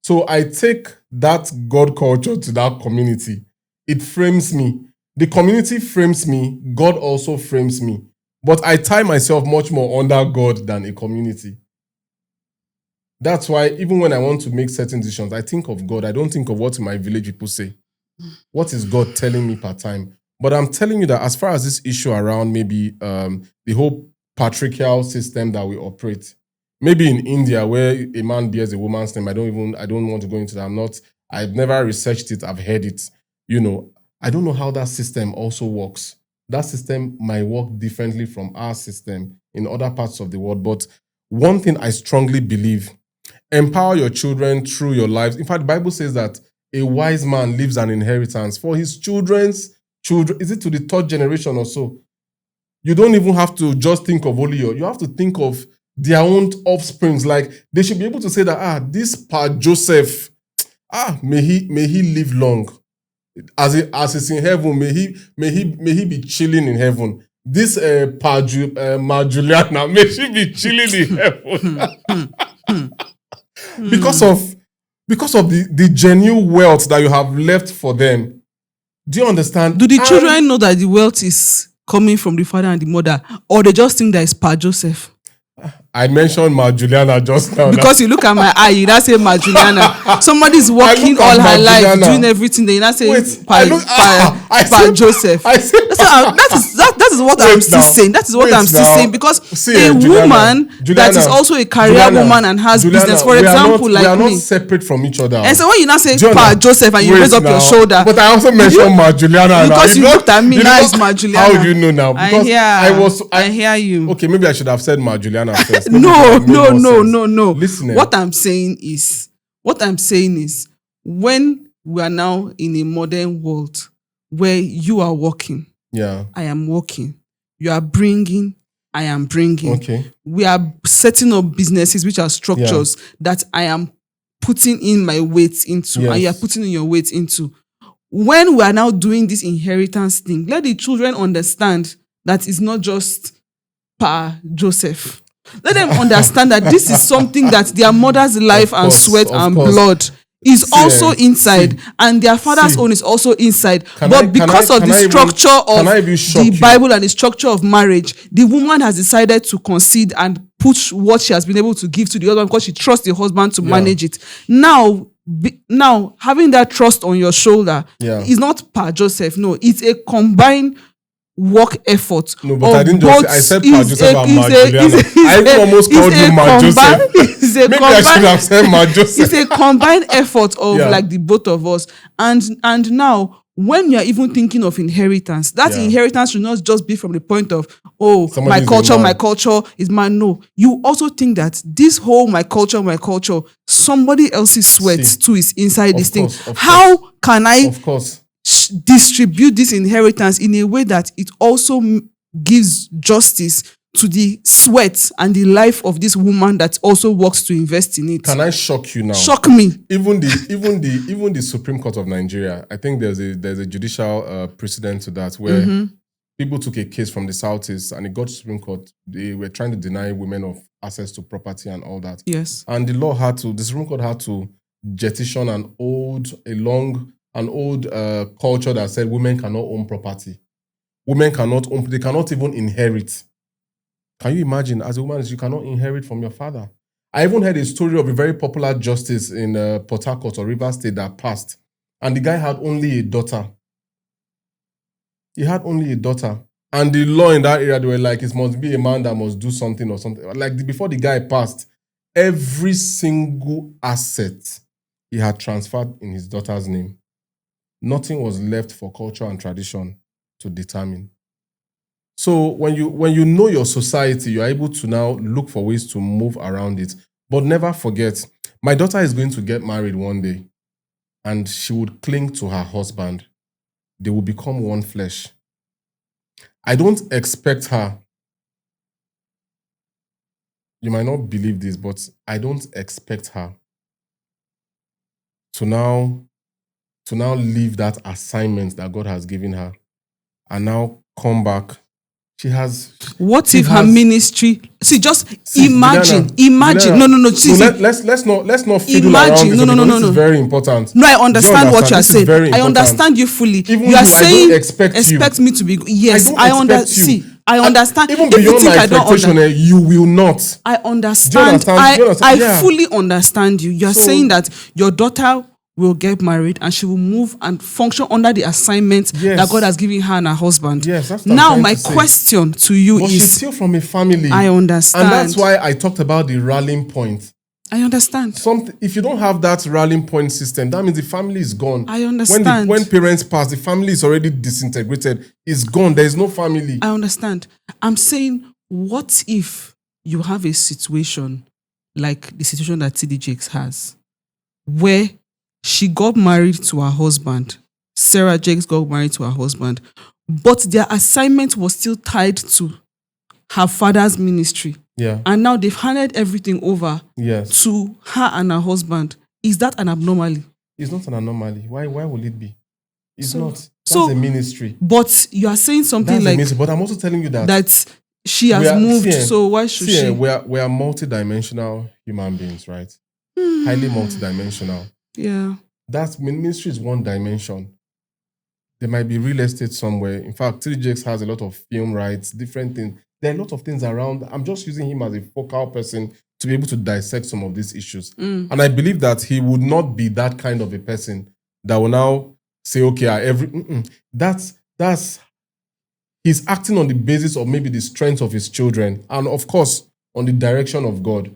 So I take that God culture to that community. It frames me. The community frames me. God also frames me. But I tie myself much more under God than a community. That's why even when I want to make certain decisions, I think of God. I don't think of what my village people say. What is God telling me per time? But I'm telling you that as far as this issue around maybe the whole patriarchal system that we operate, maybe in India, where a man bears a woman's name, I don't want to go into that. I've never researched it. I've heard it. I don't know how that system also works. That system might work differently from our system in other parts of the world. But one thing I strongly believe, empower your children through your lives. In fact, the Bible says that a wise man leaves an inheritance for his children's children. Is it to the third generation or so? You don't even have to just think of only you have to think of their own offsprings. Like they should be able to say that, this Pa Joseph, may he live long. As it's in heaven, may he be chilling in heaven. This Pa Juliana, may she be chilling in heaven. Because of the genuine wealth that you have left for them. Do you understand? Do the children know that the wealth is coming from the father and the mother, or they just think that it's Pa Joseph? I mentioned Ma Juliana just now. Because you look at my eye, you not say Ma Juliana. Somebody's working all her life, doing everything. They not say Pa Joseph. That is what I'm still saying. That is what I'm still saying. Because a woman that is also a career woman and has business, for example, like me. We are not separate from each other. And so when you not say Pa Joseph and you raise up your shoulder. But I also mentioned Ma Juliana. Because you looked at me, now it's Ma Juliana. How do you know now? Because I hear you. Okay, maybe I should have said Ma Juliana first. No. Listening. What I'm saying is, when we are now in a modern world where you are working, I am working, you are bringing, I am bringing. Okay. We are setting up businesses which are structures that I am putting in my weight into, and you are putting in your weight into. When we are now doing this inheritance thing, let the children understand that it's not just Pa Joseph. Let them understand that this is something that their mother's life and sweat and blood is also inside, and their father's own is also inside. But because of the structure of the Bible and the structure of marriage, the woman has decided to concede and put what she has been able to give to the husband because she trusts the husband to manage it. Now, having that trust on your shoulder is not per Joseph. No, it's a combined work effort. No, but I didn't just say, I said per Joseph and Ma Juliana. I almost called you Ma Joseph. Maybe I should have said Ma Joseph. It's a combined effort of like the both of us. And now, when you're even thinking of inheritance, that inheritance should not just be from the point of, my culture is mine. No, you also think that this whole my culture, somebody else's sweat too is inside this thing. How can I distribute this inheritance in a way that it also gives justice to the sweat and the life of this woman that also works to invest in it? Can I shock you now? Shock me. Even the Supreme Court of Nigeria, I think there's a judicial precedent to that where people took a case from the Southeast and it got to Supreme Court. They were trying to deny women of access to property and all that. Yes. And the Supreme Court had to jettison an old culture that said women cannot own property. Women cannot own, they cannot even inherit. Can you imagine, as a woman, you cannot inherit from your father? I even heard a story of a very popular justice in Port Harcourt or Rivers State that passed. And the guy had only a daughter. He had only a daughter. And the law in that area, they were like, it must be a man that must do something or something. Like before the guy passed, every single asset he had transferred in his daughter's name. Nothing was left for culture and tradition to determine. So when you know your society, you're able to now look for ways to move around it. But never forget, my daughter is going to get married one day and she would cling to her husband. They will become one flesh. I don't expect her, you might not believe this, but I don't expect her to now leave that assignment that God has given her and now come back. What if her ministry? Imagine. No. See, let's not fiddle around. This is very important. No, I understand what you are saying. I understand you fully. Even you are saying expect me to be. Yes, I understand. I understand. Even beyond my expectation, you will not. I understand. I fully understand you. You are saying that your daughter will get married and she will move and function under the assignment that God has given her and her husband. Yes, that's now my question to you is... she's still from a family. I understand. And that's why I talked about the rallying point. I understand. If you don't have that rallying point system, that means the family is gone. I understand. When parents pass, the family is already disintegrated. It's gone. There is no family. I understand. I'm saying, what if you have a situation like the situation that TD Jakes has, where she got married to her husband. Sarah Jakes got married to her husband. But their assignment was still tied to her father's ministry. Yeah. And now they've handed everything over to her and her husband. Is that an anomaly? It's not an anomaly. Why will it be? It's not. That's a ministry. But you are saying something like... But I'm also telling you that she has moved, so why should she? We are multidimensional human beings, right? Highly multidimensional. Yeah. That ministry is one dimension. There might be real estate somewhere. In fact, TD Jakes has a lot of film rights, different things. There are a lot of things around. I'm just using him as a focal person to be able to dissect some of these issues. And I believe that he would not be that kind of a person that will now say, okay, he's acting on the basis of maybe the strength of his children and of course on the direction of God.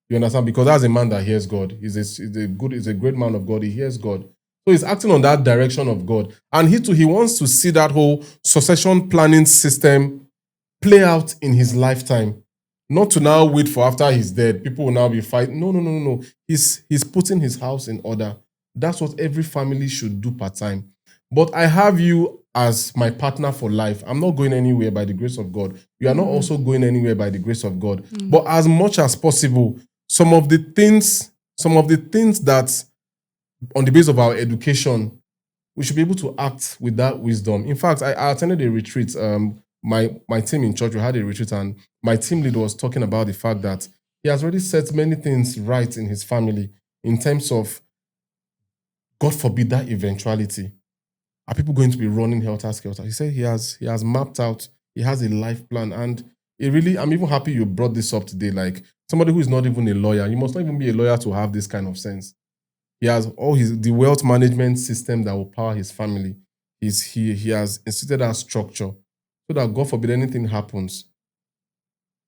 You understand? Because that's a man that hears God. He's a great man of God. He hears God. So he's acting on that direction of God. And he wants to see that whole succession planning system play out in his lifetime. Not to now wait for after he's dead. People will now be fighting. No. He's putting his house in order. That's what every family should do part-time. But I have you as my partner for life. I'm not going anywhere by the grace of God. You are not also going anywhere by the grace of God. But as much as possible, some of the things that on the basis of our education, we should be able to act with that wisdom. In fact, I attended a retreat. My team in church, we had a retreat, and my team leader was talking about the fact that he has already set many things right in his family in terms of God forbid that eventuality, are people going to be running helter-skelter? He said he has mapped out, he has a life plan. And it really, I'm even happy you brought this up today. Like somebody who is not even a lawyer, you must not even be a lawyer to have this kind of sense. He has the wealth management system that will power his family. He has instituted that structure so that God forbid anything happens,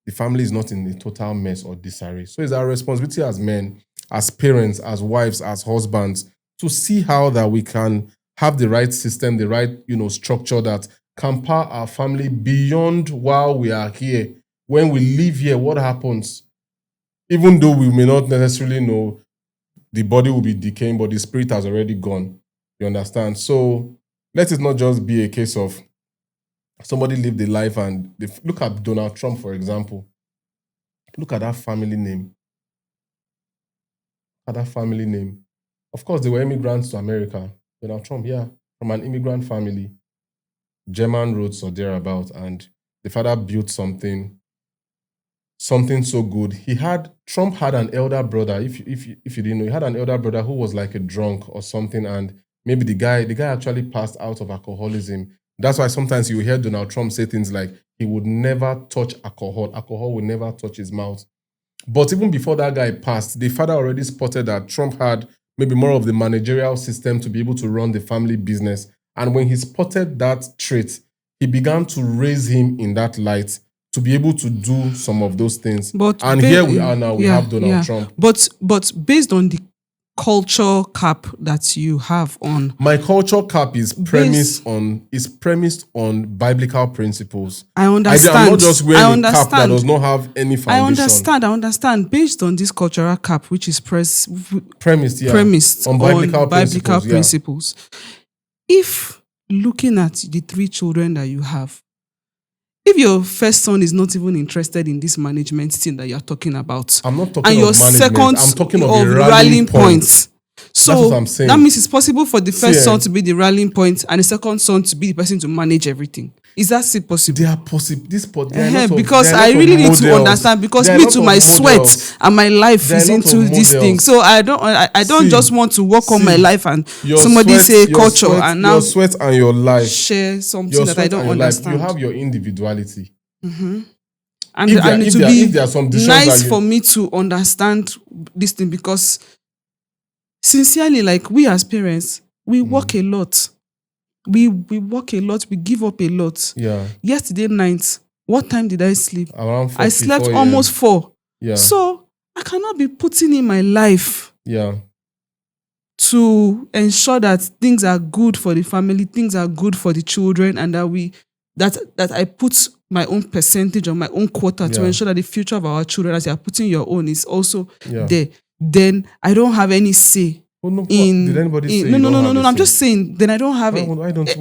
the family is not in a total mess or disarray. So it's our responsibility as men, as parents, as wives, as husbands, to see how that we can have the right system, the right structure that can power our family beyond while we are here. When we leave here, what happens? Even though we may not necessarily know, the body will be decaying, but the spirit has already gone. You understand? So let it not just be a case of somebody lived a life and look at Donald Trump, for example. Look at that family name. Of course, they were immigrants to America. Donald Trump, from an immigrant family, German roots or thereabout, and the father built something so good. Trump had an elder brother. If you didn't know, he had an elder brother who was like a drunk or something, and maybe the guy actually passed out of alcoholism. That's why sometimes you hear Donald Trump say things like he would never touch alcohol. Alcohol would never touch his mouth. But even before that guy passed, the father already spotted that Trump had maybe more of the managerial system to be able to run the family business. And when he spotted that trait, he began to raise him in that light to be able to do some of those things. And here we are now, we have Donald Trump. But based on the culture cap that you have on, my culture cap is premised on biblical principles. I understand. I'm not just wearing a cap that does not have any foundation. I understand. Based on this cultural cap, which is premised on biblical principles. If looking at the 3 children that you have, if your first son is not even interested in this management thing that you're talking about, I'm not talking and your second I'm talking of a rallying point. So that's what I'm saying. That means it's possible for the first son to be the rallying point and the second son to be the person to manage everything. Is that still possible? They are possible. Because I really need to understand, because me too, my sweat and my life is into this thing. So I don't just want to work on my life and somebody say culture and now your sweat and your life share something that I don't understand. You have your individuality. Mm-hmm. And it will be nice for me to understand this thing, because sincerely, like, we as parents, we work a lot. We work a lot. We give up a lot. Yeah. Yesterday night, what time did I sleep? Around 4. I slept almost 4. Yeah. So I cannot be putting in my life. Yeah. To ensure that things are good for the family, things are good for the children, and that I put my own percentage or my own quota to ensure that the future of our children, as you are putting your own, is also there. Then I don't have any say. Did anybody say no. I'm just saying. Then I don't have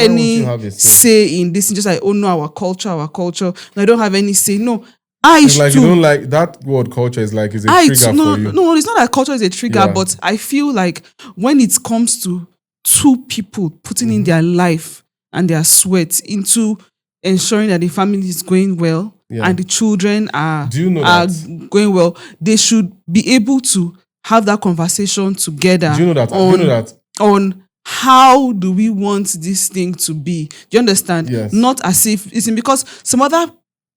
any say in this. Just like, oh no, our culture. I don't have any say. No, it's like you don't like that word culture. Is like, is a trigger for you. No, it's not that culture is a trigger, but I feel like when it comes to 2 people putting in their life and their sweat into ensuring that the family is going well and the children are going well, they should be able to have that conversation together. Do you know that? On how do we want this thing to be? Do you understand? Yes. Not as if it's because some other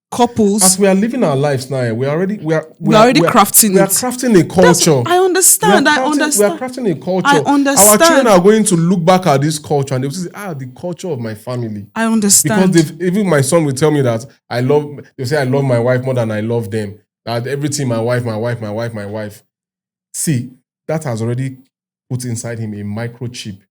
couples, as we are living our lives now, we are already crafting it. We are crafting a culture. I understand. We are crafting a culture. I understand. Our children are going to look back at this culture and they will say, the culture of my family. I understand. Because even my son will tell me that they'll say I love my wife more than I love them. That everything, my wife. See, that has already put inside him a microchip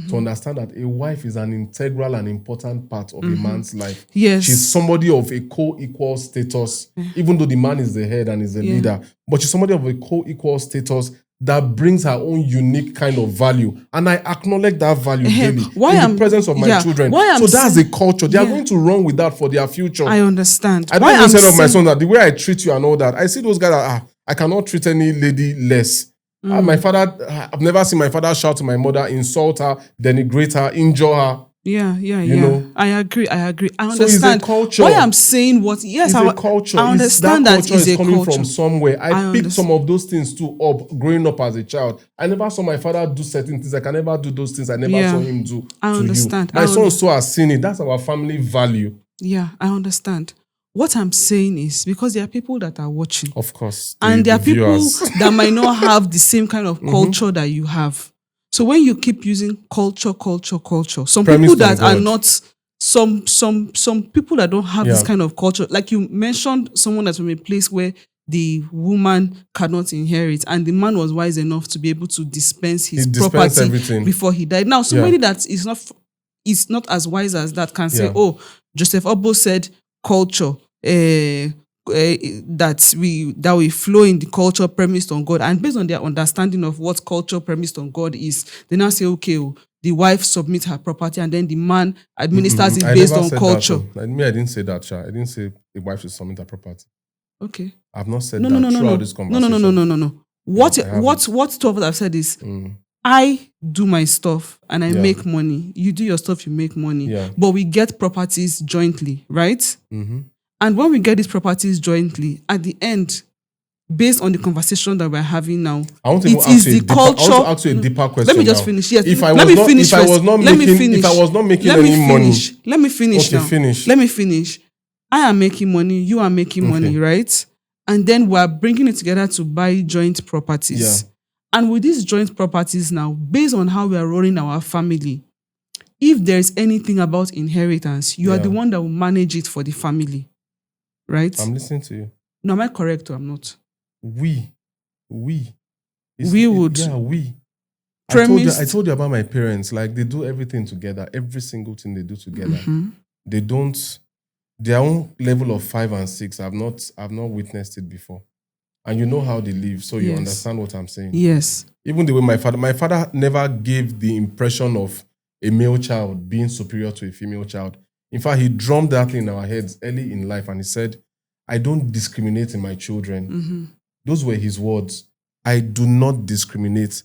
to understand that a wife is an integral and important part of a man's life. Yes. She's somebody of a co-equal status, even though the man is the head and is the leader. But she's somebody of a co-equal status that brings her own unique kind of value. And I acknowledge that value daily in the presence of my children. So that's a culture. They are going to run with that for their future. I understand. I don't even say of my son that the way I treat you and all that, I see those guys that, I cannot treat any lady less. My father, I've never seen my father shout to my mother, insult her, denigrate her, injure her. Yeah. You know? I agree. I understand. So it's a culture. Why I'm saying what? Yes, it's a culture. I understand that culture is is a coming culture from somewhere. I picked some of those things too up growing up as a child. I never saw my father do certain things. I can never do those things I never saw him do I to understand. you. My son so has seen it. That's our family value. Yeah, I understand. What I'm saying is because there are people that are watching. Of course. And there are people that might not have the same kind of culture that you have. So when you keep using culture, some people that are not, some people that don't have this kind of culture, like you mentioned someone that's from a place where the woman cannot inherit and the man was wise enough to be able to dispense his property everything before he died. Now, somebody that is not as wise as that can say, oh, Joseph Obo said culture, that we flow in the culture premised on God, and based on their understanding of what culture premised on God is, they now say, okay, the wife submits her property and then the man administers it based on culture. I didn't say that, Sha. I didn't say the wife should submit her property. Okay. I've not said that throughout this conversation. No. What 12 I've said is, I do my stuff and I make money. You do your stuff, you make money. Yeah. But we get properties jointly, right? Mm-hmm. And when we get these properties jointly, at the end, based on the conversation that we're having now, it is the culture. I want to ask you a deeper question. Let me just finish. Yes. If I was not making any money. Let me finish now. Finish. Let me finish. I am making money. You are making money, right? And then we're bringing it together to buy joint properties. Yeah. And with these joint properties now, based on how we are running our family, if there's anything about inheritance, you are the one that will manage it for the family. Right? I'm listening to you. No, am I correct or I'm not? We would. Yeah, we. I told you about my parents. Like, they do everything together. Every single thing they do together. Mm-hmm. They don't... Their own level of 5 and 6, I've not witnessed it before. And you know how they live, so you understand what I'm saying. Yes. Even the way my father never gave the impression of a male child being superior to a female child. In fact, he drummed that in our heads early in life and he said, I don't discriminate in my children. Mm-hmm. Those were his words. I do not discriminate.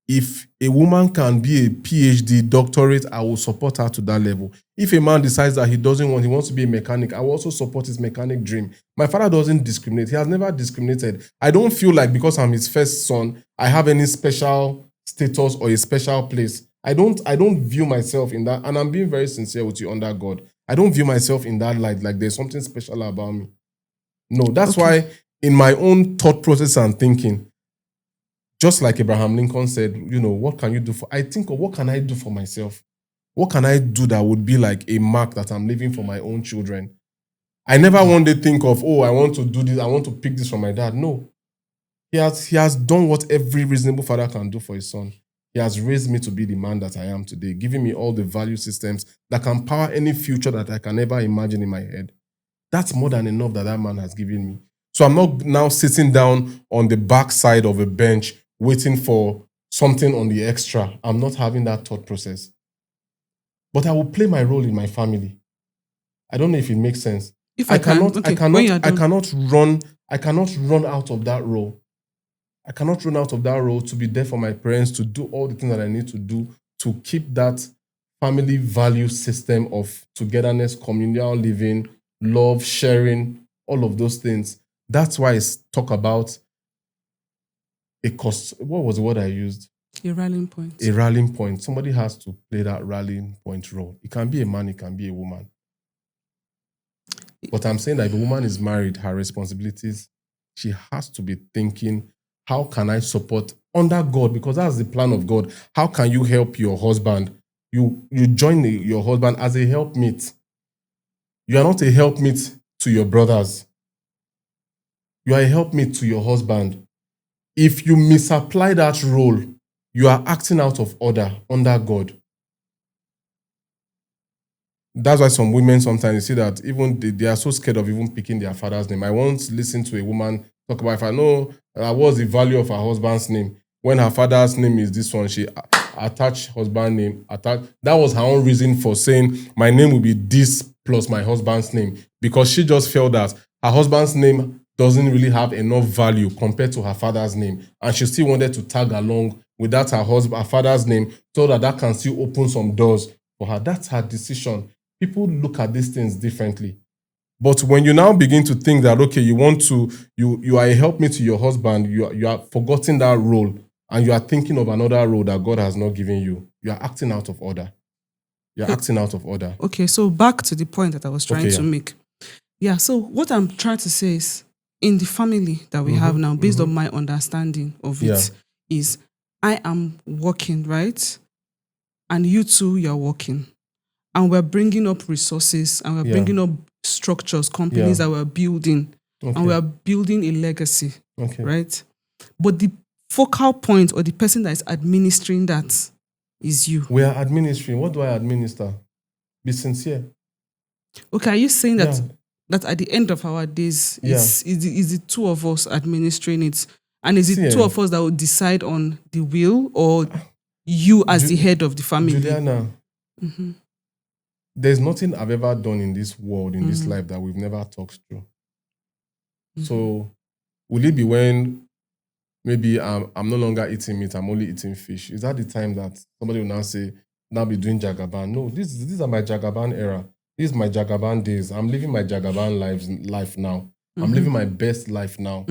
If a woman can be a PhD doctorate, I will support her to that level. If a man decides that he wants to be a mechanic, I will also support his mechanic dream. My father doesn't discriminate. He has never discriminated. I don't feel like because I'm his first son, I have any special status or a special place. I don't view myself in that, and I'm being very sincere with you under God. I don't view myself in that light, like there's something special about me. No, that's why in my own thought process and thinking, just like Abraham Lincoln said, what can you do I think of what can I do for myself? What can I do that would be like a mark that I'm leaving for my own children? I never one day think of, I want to do this, I want to pick this from my dad. No. He has done what every reasonable father can do for his son. He has raised me to be the man that I am today, giving me all the value systems that can power any future that I can ever imagine in my head. That's more than enough that man has given me. So I'm not now sitting down on the back side of a bench waiting for something on the extra. I'm not having that thought process. But I will play my role in my family. I don't know if it makes sense. I cannot run out of that role. I cannot run out of that role to be there for my parents, to do all the things that I need to do to keep that family value system of togetherness, communal living, love, sharing, all of those things. That's why I talk about a cost. What was the word I used? A rallying point. A rallying point. Somebody has to play that rallying point role. It can be a man, it can be a woman. But I'm saying that if a woman is married, her responsibilities, she has to be thinking, how can I support under God? Because that's the plan of God. How can you help your husband? You join your husband as a helpmeet. You are not a helpmeet to your brothers. You are a helpmeet to your husband. If you misapply that role, you are acting out of order under God. That's why some women sometimes you see that even they are so scared of even picking their father's name. I once listened to a woman talk about, if I know what's the value of her husband's name, when her father's name is this one, she attached husband name. That was her own reason for saying my name will be this plus my husband's name, because she just felt that her husband's name doesn't really have enough value compared to her father's name, and she still wanted to tag along with that her father's name, so that can still open some doors for her. That's her decision. People look at these things differently. But when you now begin to think that, okay, you are a helpmate to your husband, you are forgetting that role, and you are thinking of another role that God has not given you, you are acting out of order. You're acting out of order. Okay, so back to the point that I was trying to make. Yeah, so what I'm trying to say is, in the family that we have now, based on my understanding of it, is I am working, right? And you too, you're working. And we're bringing up resources, and we're bringing up structures, companies that we're building, and we're building a legacy, right? But the focal point or the person that is administering that is you. We are administering. What do I administer? Be sincere. Okay, are you saying that at the end of our days, is the two of us administering it? And is it two of us that will decide on the will, or you as the head of the family? Juliana, there's nothing I've ever done in this world, in this life, that we've never talked through. So will it be when maybe I'm no longer eating meat, I'm only eating fish? Is that the time that somebody will now say, now be doing Jagaban? No, these are my Jagaban era. These are my Jagaban days. I'm living my Jagaban life now. I'm living my best life now.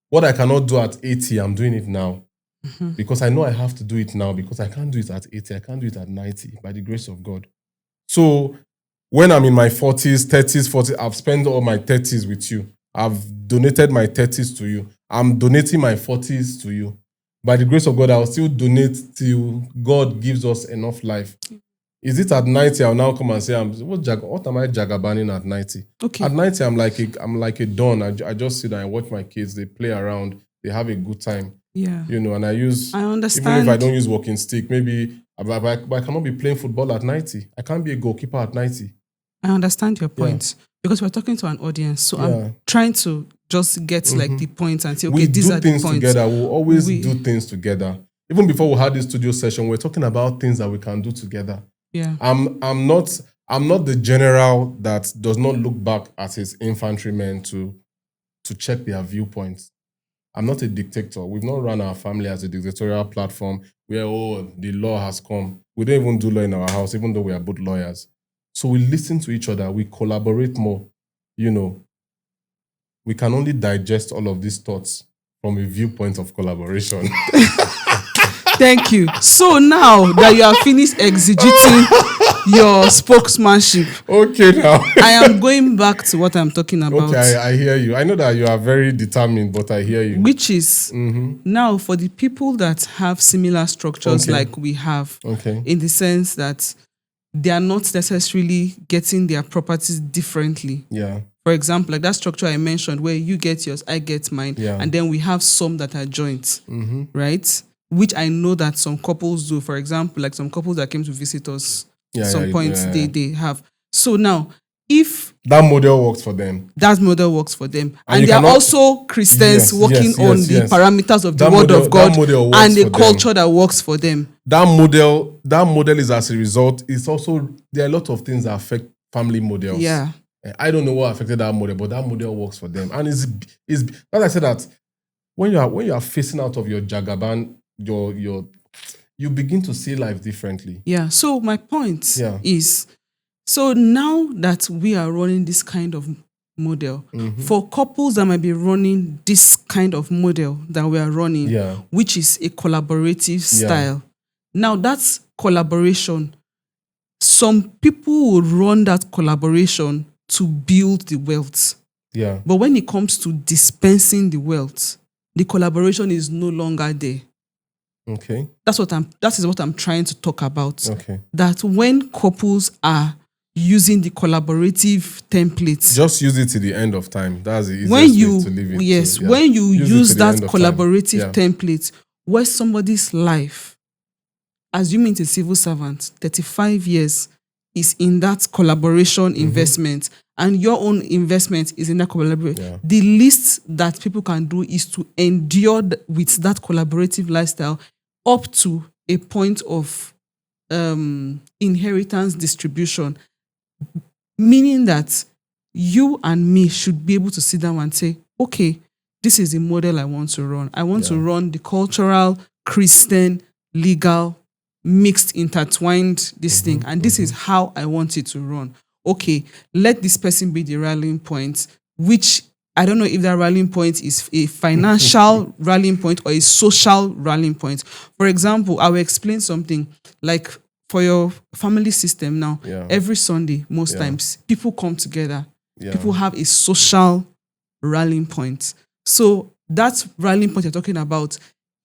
What I cannot do at 80, I'm doing it now. Because I know I have to do it now, because I can't do it at 80, I can't do it at 90, by the grace of God. So when I'm in my 40s, 30s, 40s, I've spent all my 30s with you. I've donated my 30s to you. I'm donating my 40s to you. By the grace of God, I'll still donate till God gives us enough life. Is it at 90? I'll now come and say, what am I jagabanning at 90? Okay. At 90, I'm like a don. I just sit there and watch my kids. They play around. They have a good time. Yeah. And I understand. Even if I don't use walking stick, maybe I cannot be playing football at 90. I can't be a goalkeeper at 90. I understand your point. Because we're talking to an audience. So I'm trying to just get like the point and say, okay, these are the points. We do things together. We'll always do things together. Even before we had this studio session, we're talking about things that we can do together. Yeah. I'm not the general that does not look back at his infantrymen to check their viewpoints. I'm not a dictator. We've not run our family as a dictatorial platform where, the law has come. We don't even do law in our house, even though we are both lawyers. So we listen to each other. We collaborate more. We can only digest all of these thoughts from a viewpoint of collaboration. Thank you. So now that you have finished exegeting your spokesmanship, okay, now I am going back to what I'm talking about. Okay, I hear you. I know that you are very determined, but I hear you. Which is now for the people that have similar structures like we have, in the sense that they are not necessarily getting their properties differently. Yeah. For example, like that structure I mentioned, where you get yours, I get mine, and then we have some that are joint, right? Which I know that some couples do. For example, like some couples that came to visit us, they have. So now, if that model works for them, and they are also Christians working on the parameters of the Word of God and the culture that works for them. That model is as a result. It's also, there are a lot of things that affect family models. Yeah. I don't know what affected that model, but that model works for them. And it's as I said, that when you are facing out of your Jagaban, you begin to see life differently. Yeah. So my point is, so now that we are running this kind of model, for couples that might be running this kind of model that we are running, which is a collaborative style. Now that's collaboration. Some people will run that collaboration to build the wealth. Yeah. But when it comes to dispensing the wealth, the collaboration is no longer there. Okay. That is what I'm trying to talk about. Okay. That when couples are using the collaborative templates, just use it to the end of time. That's the easiest way to leave it. Yes, when you use that collaborative template, where somebody's life, assuming it's a civil servant, 35 years is in that collaboration investment, and your own investment is in that collaboration. Yeah. The least that people can do is to endure with that collaborative lifestyle up to a point of inheritance distribution, meaning that you and me should be able to sit down and say, okay, this is the model I want to run. I want to run the cultural, Christian, legal mixed, intertwined this thing, and this is how I want it to run. Okay, let this person be the rallying point, which I don't know if that rallying point is a financial rallying point or a social rallying point. For example, I will explain something like for your family system now, every Sunday, most times, people come together. People have a social rallying point. So that rallying point you're talking about,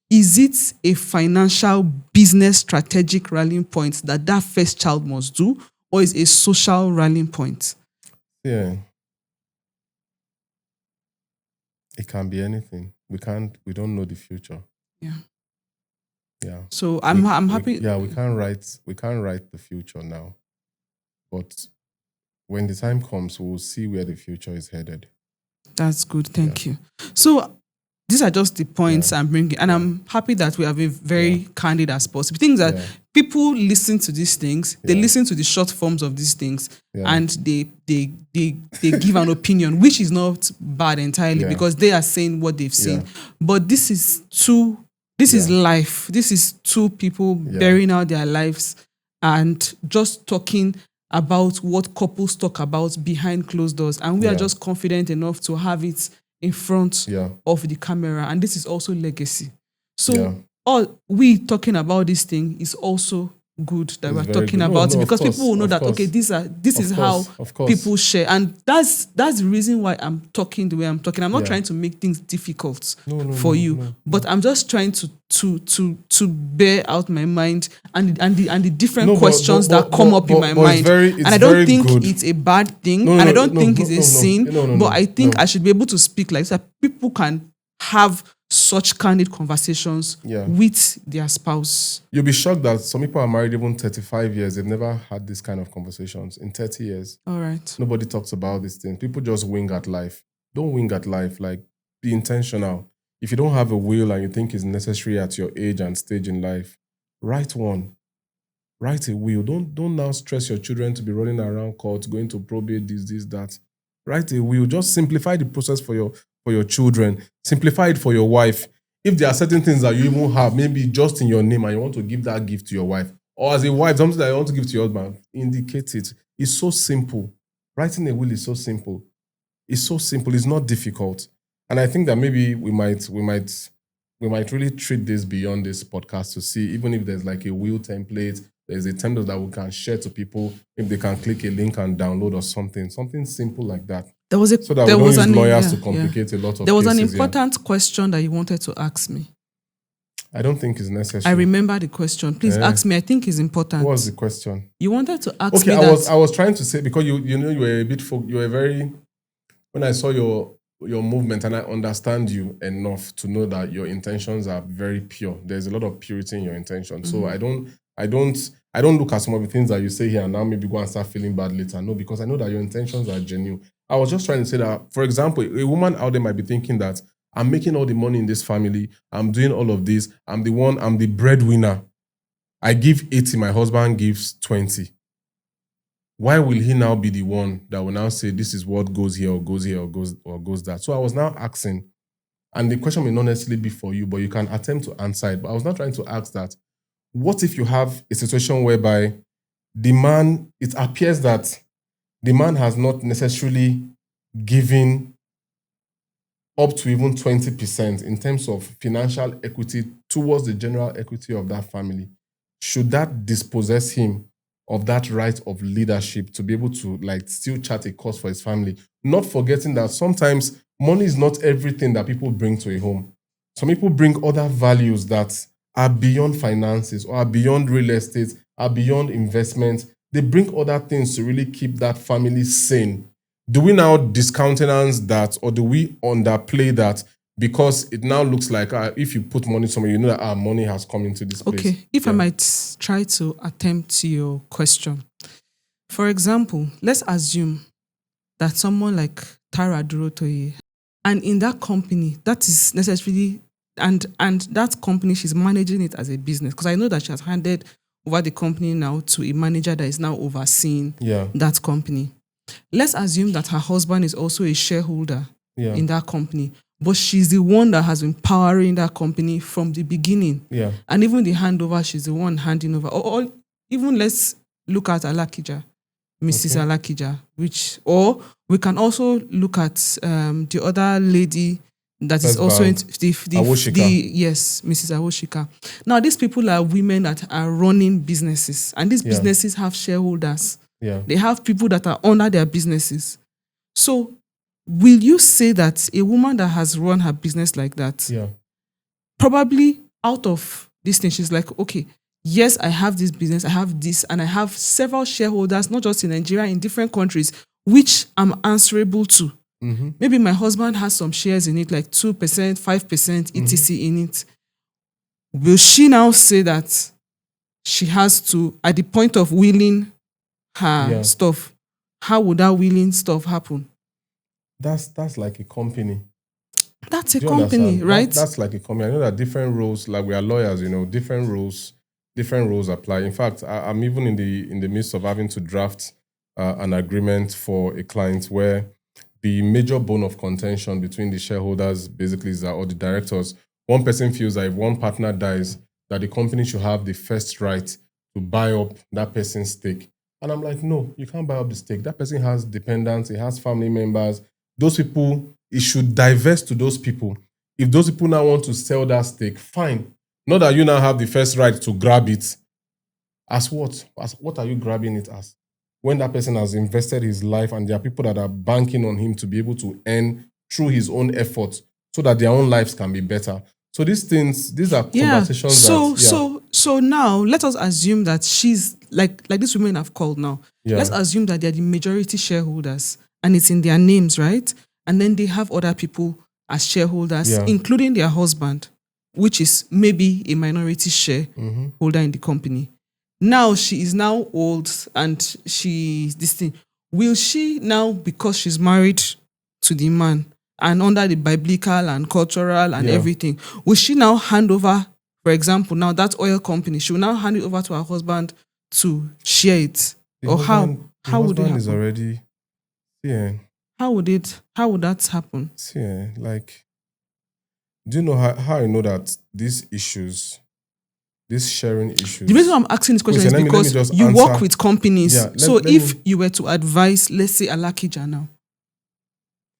is it a financial, business, strategic rallying point that first child must do, or is a social rallying point? Yeah. It can be anything. We don't know the future. Yeah. So I'm happy. We can't write the future now. But when the time comes, we'll see where the future is headed. That's good. Thank you. So these are just the points I'm bringing. And I'm happy that we have been very candid as possible. Things that people listen to these things, they listen to the short forms of these things, and they give an opinion, which is not bad entirely because they are saying what they've seen. But this is life. This is two people bearing out their lives and just talking about what couples talk about behind closed doors. And we are just confident enough to have it in front of the camera. And this is also legacy. So all we talking about this thing is also good that we're talking about it, because people will know that this is how people share. And that's the reason why I'm talking the way I'm talking. I'm not trying to make things difficult for you, but I'm just trying to bear out my mind and the different questions that come up in my mind. And I don't think it's a bad thing, and I don't think it's a sin, but I think I should be able to speak like that. People can have such candid conversations with their spouse. You'll be shocked that some people are married even 35 years. They've never had this kind of conversations in 30 years. All right. Nobody talks about these things. People just wing at life. Don't wing at life. Like, be intentional. If you don't have a will and you think it's necessary at your age and stage in life, write one. Write a will. Don't now stress your children to be running around court, going to probate, this, that. Write a will. Just simplify the process for your children. Simplify it for your wife. If there are certain things that you even have, maybe just in your name, and you want to give that gift to your wife, or as a wife, something that you want to give to your husband, indicate it. It's so simple. Writing a will is so simple. It's so simple. It's not difficult. And I think that maybe we might really treat this beyond this podcast to see, even if there's like a will template, there's a template that we can share to people, if they can click a link and download or something simple like that. So that we don't use lawyers to complicate a lot of There was cases, an important question that you wanted to ask me. I don't think it's necessary. I remember the question. Please ask me. I think it's important. What was the question? You wanted to ask me I was trying to say, because you were a bit, you were very, when I saw your movement, and I understand you enough to know that your intentions are very pure. There's a lot of purity in your intentions. So I don't look at some of the things that you say here and now maybe go and start feeling bad later. No, because I know that your intentions are genuine. I was just trying to say that, for example, a woman out there might be thinking that I'm making all the money in this family, I'm doing all of this, I'm the breadwinner. I give 80, my husband gives 20. Why will he now be the one that will now say this is what goes here or goes here or goes that? So I was now asking, and the question may not necessarily be for you, but you can attempt to answer it. But I was now trying to ask that, what if you have a situation whereby it appears that the man has not necessarily given up to even 20% in terms of financial equity towards the general equity of that family? Should that dispossess him of that right of leadership to be able to still chart a course for his family? Not forgetting that sometimes money is not everything that people bring to a home. Some people bring other values that are beyond finances, or are beyond real estate, are beyond investment. They bring other things to really keep that family sane. Do we now discountenance that, or do we underplay that because it now looks like if you put money somewhere, you know that our money has come into this place? Okay, if I might try to attempt your question. For example, let's assume that someone like Tara Durotoye, and in that company, that is necessarily, and that company, she's managing it as a business, because I know that she has handed over the company now to a manager that is now overseeing that company. Let's assume that her husband is also a shareholder in that company, but she's the one that has been powering that company from the beginning. Yeah. And even the handover, she's the one handing over. Or even let's look at Alakija, Mrs. Alakija, or we can also look at the other lady that is also yes, Mrs. Awoshika. Now, these people are women that are running businesses, and these businesses have shareholders. Yeah. They have people that are under their businesses. So, will you say that a woman that has run her business like that, probably out of this thing, she's like, okay, yes, I have this business, I have this, and I have several shareholders, not just in Nigeria, in different countries, which I'm answerable to. Mm-hmm. Maybe my husband has some shares in it, like 2%, 5%, etc. in it. Will she now say that she has to, at the point of willing her stuff, how would that willing stuff happen? That's like a company. That's a company, right? That's like a company. I know that different roles, like we are lawyers, different roles apply. In fact, I'm even in the midst of having to draft an agreement for a client where the major bone of contention between the shareholders basically is that, or the directors, one person feels that if one partner dies, that the company should have the first right to buy up that person's stake. And I'm like, no, you can't buy up the stake. That person has dependents, he has family members. Those people, it should divest to those people. If those people now want to sell that stake, fine. Not that you now have the first right to grab it. As what? As what are you grabbing it as? When that person has invested his life and there are people that are banking on him to be able to earn through his own efforts so that their own lives can be better. So these are conversations So now let us assume that she's like these women have called now. Yeah. Let's assume that they're the majority shareholders and it's in their names, right? And then they have other people as shareholders, including their husband, which is maybe a minority shareholder in the company. Now she is now old and she's this thing. Will she now, because she's married to the man and under the biblical and cultural and everything, will she now hand over, for example, now that oil company, she will now hand it over to her husband to share it? Or how would it happen? Is already, How would that happen? Like, do you know how I know that these issues, these sharing issues. The reason I'm asking this question is because you work with companies. If you were to advise, let's say Alakija now,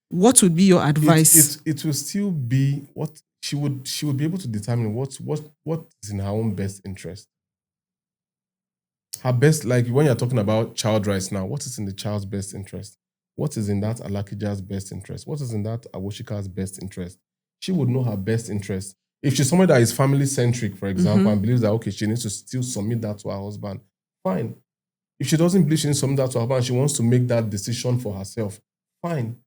what would be your advice? It will still be what she would be able to determine what is in her own best interest. Her best, like when you're talking about child rights now, what is in the child's best interest? What is in that Alakija's best interest? What is in that Awoshika's best interest? She would know her best interest. If she's somebody that is family-centric, for example, and believes that, okay, she needs to still submit that to her husband, fine. If she doesn't believe she needs to submit that to her husband, she wants to make that decision for herself, fine.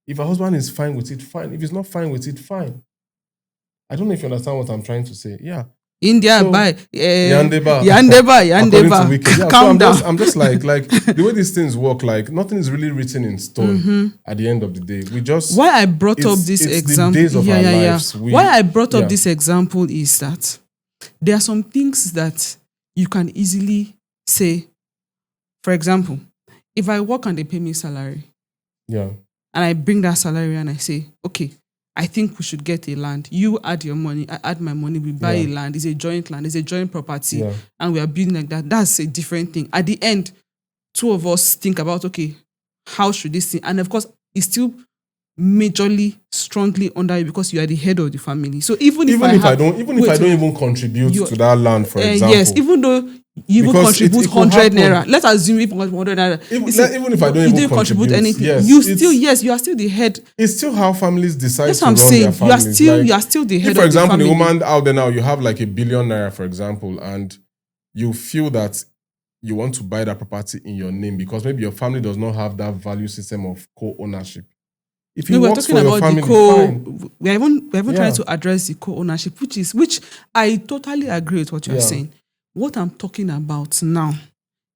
If her husband is fine with it, fine. If he's not fine with it, fine. I don't know if you understand what I'm trying to say. Yeah. India by Yandeba. Calm down. I'm just like the way these things work, like nothing is really written in stone at the end of the day. We just why I brought up this example. Why I brought up this example is that there are some things that you can easily say. For example, if I work and they pay me salary, and I bring that salary and I say, okay, I think we should get a land. You add your money, I add my money, we buy a land. It's a joint land, it's a joint property, and we are building like that. That's a different thing. At the end, two of us think about, okay, how should this thing? And of course, it's still majorly, strongly under you because you are the head of the family. So even if I don't even contribute to that land, for example. Yes, even though you even contribute 100 naira. Let's assume even 100 naira. Even if I don't even contribute anything, you are still the head. It's still how families decide That's to run their families. You are still the head of the family. For example, the woman out there now, you have like $1 billion naira, for example, and you feel that you want to buy that property in your name because maybe your family does not have that value system of co-ownership. If you work for your family, fine. We're even trying to address the co-ownership, which I totally agree with what you're saying. What I'm talking about now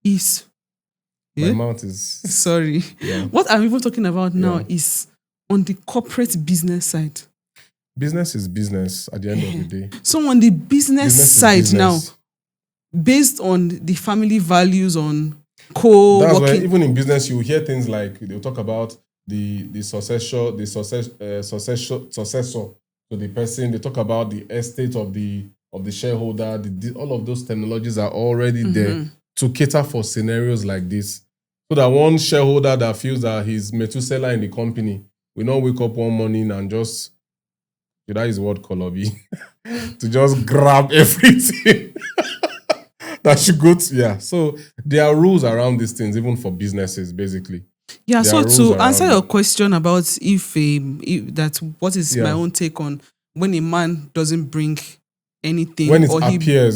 is... My mouth is... Sorry. Yeah. What I'm even talking about now is on the corporate business side. Business is business at the end of the day. So on the business side now, based on the family values on co-working... That's why even in business, you hear things like, they'll talk about the successor to the person. They talk about the estate of the shareholder. All of those terminologies are already there to cater for scenarios like this. So that one shareholder that feels that he's Methuselah in the company will not wake up one morning and just, that is what Kolobi, to just grab everything that should go to, yeah. So there are rules around these things, even for businesses, basically. Yeah, so to answer your question about if that, what is my own take on when a man doesn't bring anything, when it appears,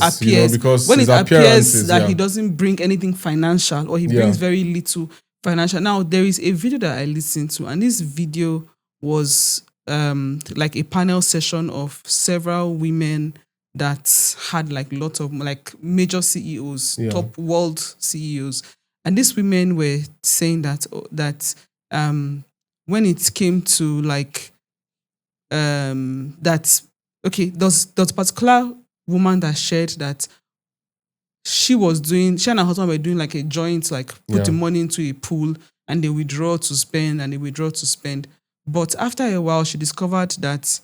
because when it appears that he doesn't bring anything financial, or he brings very little financial. Now, there is a video that I listened to, and this video was like a panel session of several women that had like lots of like major CEOs, top world CEOs. And these women were saying that when it came to like that, okay, there's particular woman that shared that she and her husband were doing like a joint, like putting money into a pool, and they withdraw to spend. But after a while, she discovered that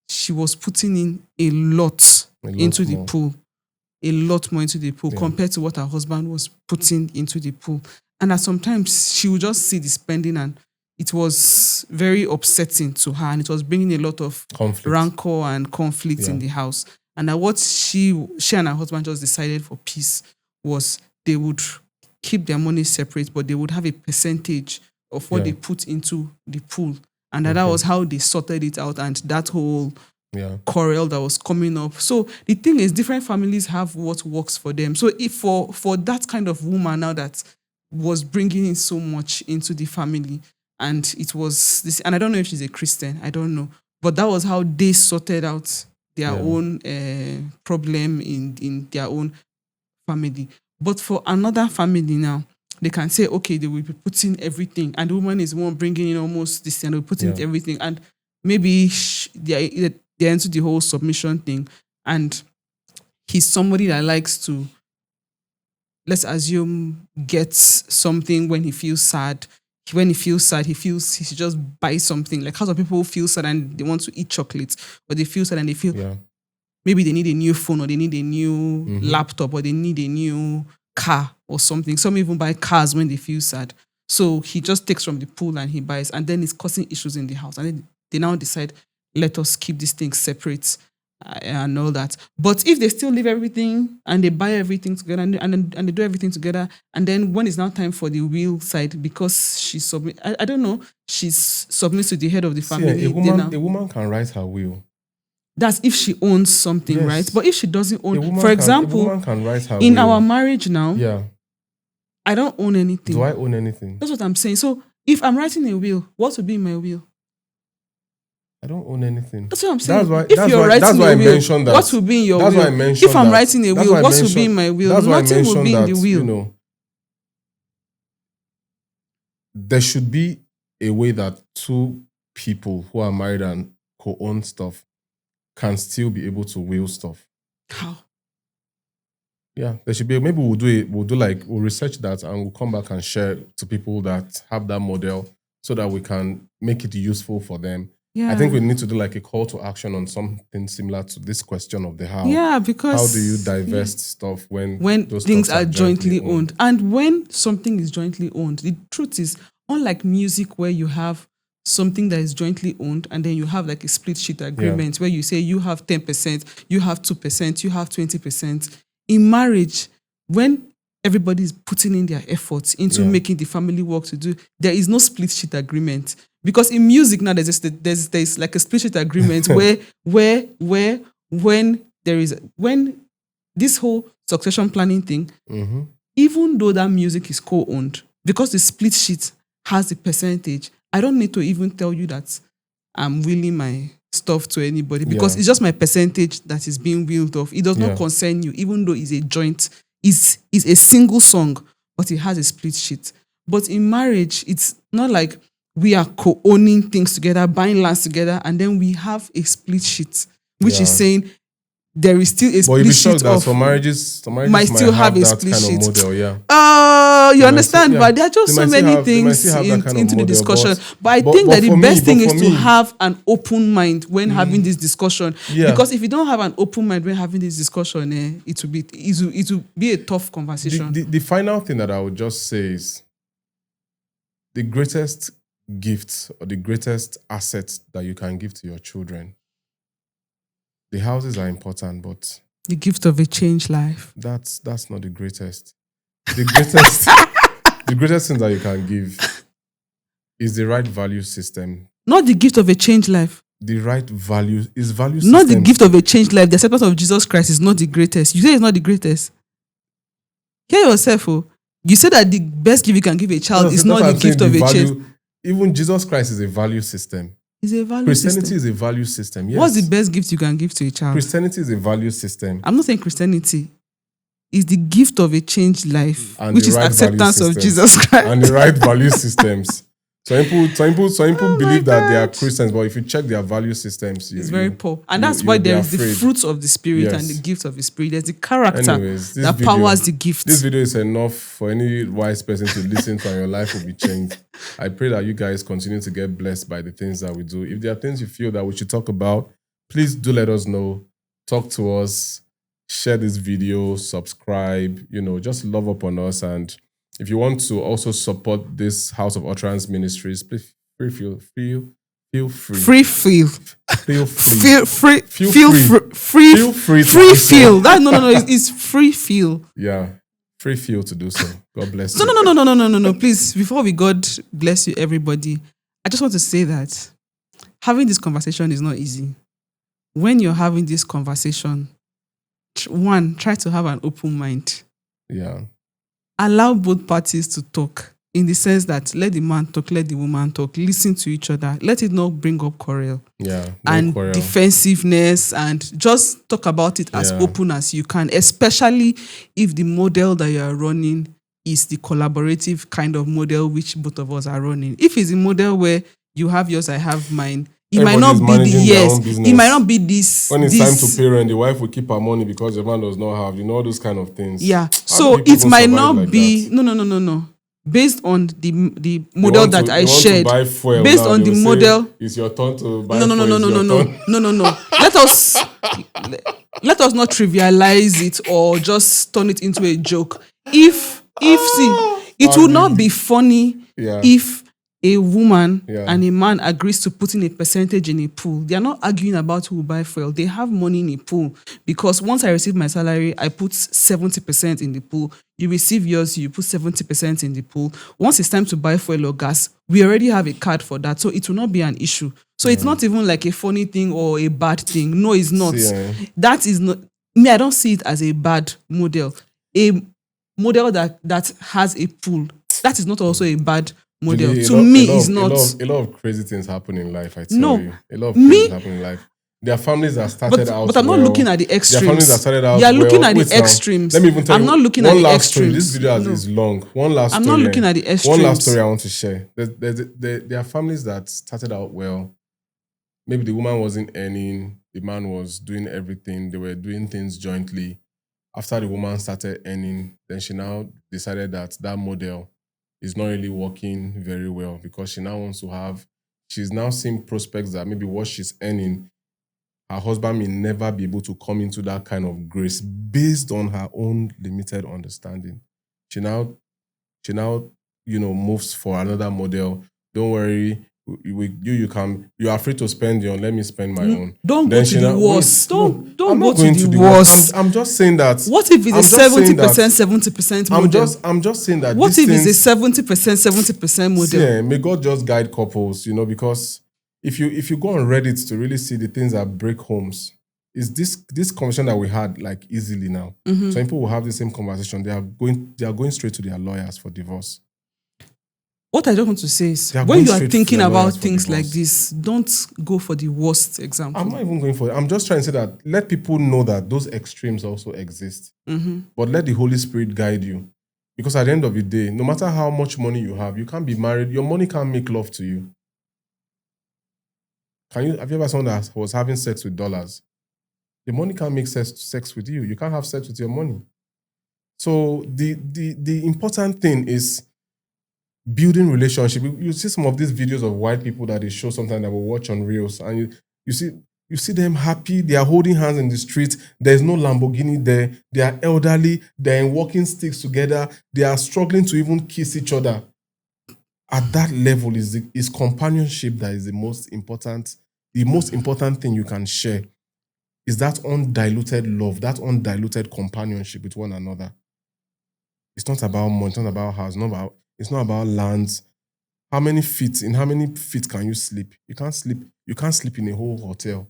she was putting in a lot into the pool. A lot more into the pool compared to what her husband was putting into the pool. And that sometimes she would just see the spending, and it was very upsetting to her, and it was bringing a lot of rancor and conflict in the house. And that what she and her husband just decided for peace was they would keep their money separate, but they would have a percentage of what they put into the pool. And that was how they sorted it out, and that whole quarrel that was coming up. So the thing is, different families have what works for them. So if for that kind of woman now that was bringing in so much into the family, and it was this, and I don't know if she's a Christian, I don't know, but that was how they sorted out their own problem in their own family. But for another family now, they can say, okay, they will be putting everything, and the woman is the one bringing in almost this, and they'll put in everything, and maybe they're into the whole submission thing, and he's somebody that likes to, let's assume, gets something when he feels sad. When he feels sad, he should just buy something. Like how some people feel sad and they want to eat chocolates, or they feel sad and they feel maybe they need a new phone, or they need a new laptop, or they need a new car or something. Some even buy cars when they feel sad. So he just takes from the pool and he buys, and then it's causing issues in the house. And then they now decide, let us keep these things separate and all that. But if they still leave everything and they buy everything together and they do everything together, and then when it's now time for the will side, because she submits to the head of the family. See, a woman can write her will. That's if she owns something, right? But if she doesn't own, for example, a woman can write her in will. Our marriage now, I don't own anything. Do I own anything? That's what I'm saying. So if I'm writing a will, what would be in my will? I don't own anything. That's what I'm saying. That's why I mentioned that. What will be in your will? That's why I mentioned if I'm writing a will, what will be in my will? Nothing will be in the will. There should be a way that two people who are married and co-own stuff can still be able to will stuff. How? Yeah, there should be. Maybe we'll research that and we'll come back and share to people that have that model so that we can make it useful for them. Yeah. I think we need to do like a call to action on something similar to this question of the how. Yeah, because how do you divest stuff when those things are jointly owned? And when something is jointly owned, the truth is, unlike music where you have something that is jointly owned and then you have like a split sheet agreement where you say you have 10%, you have 2%, you have 20%. In marriage, when everybody is putting in their efforts into making the family work to do, there is no split sheet agreement. Because in music now, there's like a split sheet agreement where when this whole succession planning thing, even though that music is co-owned, because the split sheet has the percentage, I don't need to even tell you that I'm willing my stuff to anybody, because it's just my percentage that is being willed off. It does not concern you, even though it's a joint, it's a single song, but it has a split sheet. But in marriage, it's not like we are co-owning things together, buying lands together, and then we have a split sheet, which is saying there is still a split sheet. But you'll be shocked that some marriages might still have a split sheet. Kind of model, you understand? But there are just so many things into the discussion. But I think that the best thing is to have an open mind when having this discussion. Yeah. Because if you don't have an open mind when having this discussion, it will be a tough conversation. The final thing that I would just say is the greatest gift or the greatest asset that you can give to your children. The houses are important, but the gift of a changed life. That's not the greatest. The greatest the greatest thing that you can give is the right value system. Not the gift of a changed life. The right value is value system. Not the gift of a changed life. The acceptance of Jesus Christ is not the greatest. You say it's not the greatest. Hear yourself, oh. You say that the best gift you can give a child is not the gift of a child. Even Jesus Christ is a value system. It's a value Christianity system. Is a value system. Yes. What's the best gift you can give to a child? Christianity is a value system. I'm not saying Christianity is the gift of a changed life, and which is right acceptance of Jesus Christ. And the right value systems. Some people believe that they are Christians, but if you check their value systems, it's very poor. And that's why there is the fruits of the Spirit and the gift of the Spirit. There's the character that powers the gift. This video is enough for any wise person to listen to, and your life will be changed. I pray that you guys continue to get blessed by the things that we do. If there are things you feel that we should talk about, please do let us know. Talk to us. Share this video. Subscribe. Just love up on us. And if you want to also support this House of Utterance Ministries, please feel free. Feel free. It's free feel. Yeah, free feel to do so. God bless you. No. Please, before we God bless you, everybody, I just want to say that having this conversation is not easy. When you're having this conversation, one, try to have an open mind. Yeah. Allow both parties to talk in the sense that let the man talk, let the woman talk, listen to each other. Let it not bring up quarrel and defensiveness, and just talk about it as open as you can, especially if the model that you are running is the collaborative kind of model which both of us are running. If it's a model where you have yours, I have mine, it might not be it might not be this. When it's time to parent, the wife will keep her money because the man does not have, all those kind of things. Yeah. So it might not be no. Based on the model that I shared. Based on the model. It's your turn to buy. No. Let us not trivialize it or just turn it into a joke. If it would not be funny if a woman and a man agrees to put in a percentage in a pool. They are not arguing about who will buy fuel. They have money in a pool because once I receive my salary, I put 70% in the pool. You receive yours, you put 70% in the pool. Once it's time to buy fuel or gas, we already have a card for that. So it will not be an issue. So it's not even like a funny thing or a bad thing. No, it's not. That is not, I don't see it as a bad model. A model that has a pool, that is not also a bad model. It's not. A lot of crazy things happen in life, I tell you. A lot of crazy things happen in life. There are families that started out But I'm not looking at the extremes. There are families that started out You are looking at the extremes. Let me even tell you. I'm not looking at the extremes. This video is long. One last story. I'm not looking at the extremes. One last story I want to share. There are families that started out well. Maybe the woman wasn't earning. The man was doing everything. They were doing things jointly. After the woman started earning, then she now decided that model is not really working very well because she now wants to have, she's now seeing prospects that maybe what she's earning, her husband may never be able to come into that kind of grace based on her own limited understanding. She now, moves for another model. Don't worry, you are free to spend your own. Let me spend my own. Don't go to the worst. Don't go to the worst. I'm just saying that. What if it's a 70% model? I'm just saying that. What if it's a 70% model? Yeah, may God just guide couples, because if you go on Reddit to really see the things that break homes, is this conversation that we had like easily now. Mm-hmm. Some people will have the same conversation. They are going straight to their lawyers for divorce. What I don't want to say is, when you are thinking about things like this, don't go for the worst example. I'm not even going for it. I'm just trying to say that let people know that those extremes also exist. Mm-hmm. But let the Holy Spirit guide you. Because at the end of the day, no matter how much money you have, you can't be married. Your money can't make love to you. Have you ever someone that was having sex with dollars? Your money can't make sex with you. You can't have sex with your money. So the important thing is building relationship. You see some of these videos of white people that they show sometimes that we watch on Reels, and you see them happy. They are holding hands in the street. There's no Lamborghini there. They are elderly. They're in walking sticks together. They are struggling to even kiss each other. At that level is companionship that is the most important. The most important thing you can share is that undiluted love, that undiluted companionship with one another. It's not about money. It's not about house. It's not about lands. In how many feet can you sleep? You can't sleep in a whole hotel.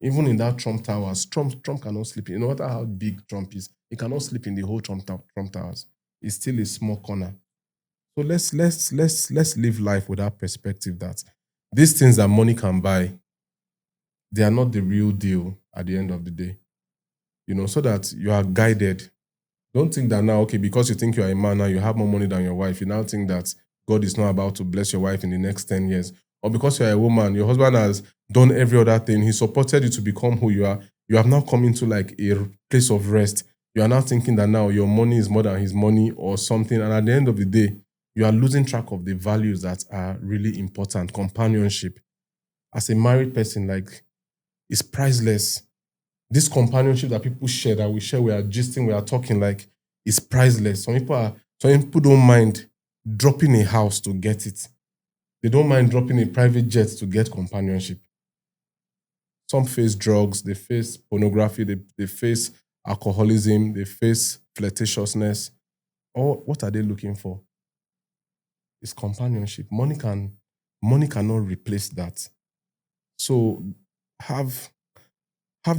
Even in that Trump Towers, Trump cannot sleep. No matter how big Trump is, he cannot sleep in the whole Trump Towers. It's still a small corner. So let's live life with that perspective that these things that money can buy, they are not the real deal at the end of the day. So that you are guided. Don't think that now, okay, because you think you are a man now, you have more money than your wife, you now think that God is not about to bless your wife in the next 10 years. Or because you're a woman, your husband has done every other thing. He supported you to become who you are. You have now come into like a place of rest. You are now thinking that now your money is more than his money or something. And at the end of the day, you are losing track of the values that are really important. Companionship. As a married person, like, it's priceless. This companionship that people share, we are gisting, we are talking, like, is priceless. Some people don't mind dropping a house to get it. They don't mind dropping a private jet to get companionship. Some face drugs, they face pornography, they face alcoholism, they face flirtatiousness. Or what are they looking for? It's companionship. Money cannot replace that. So have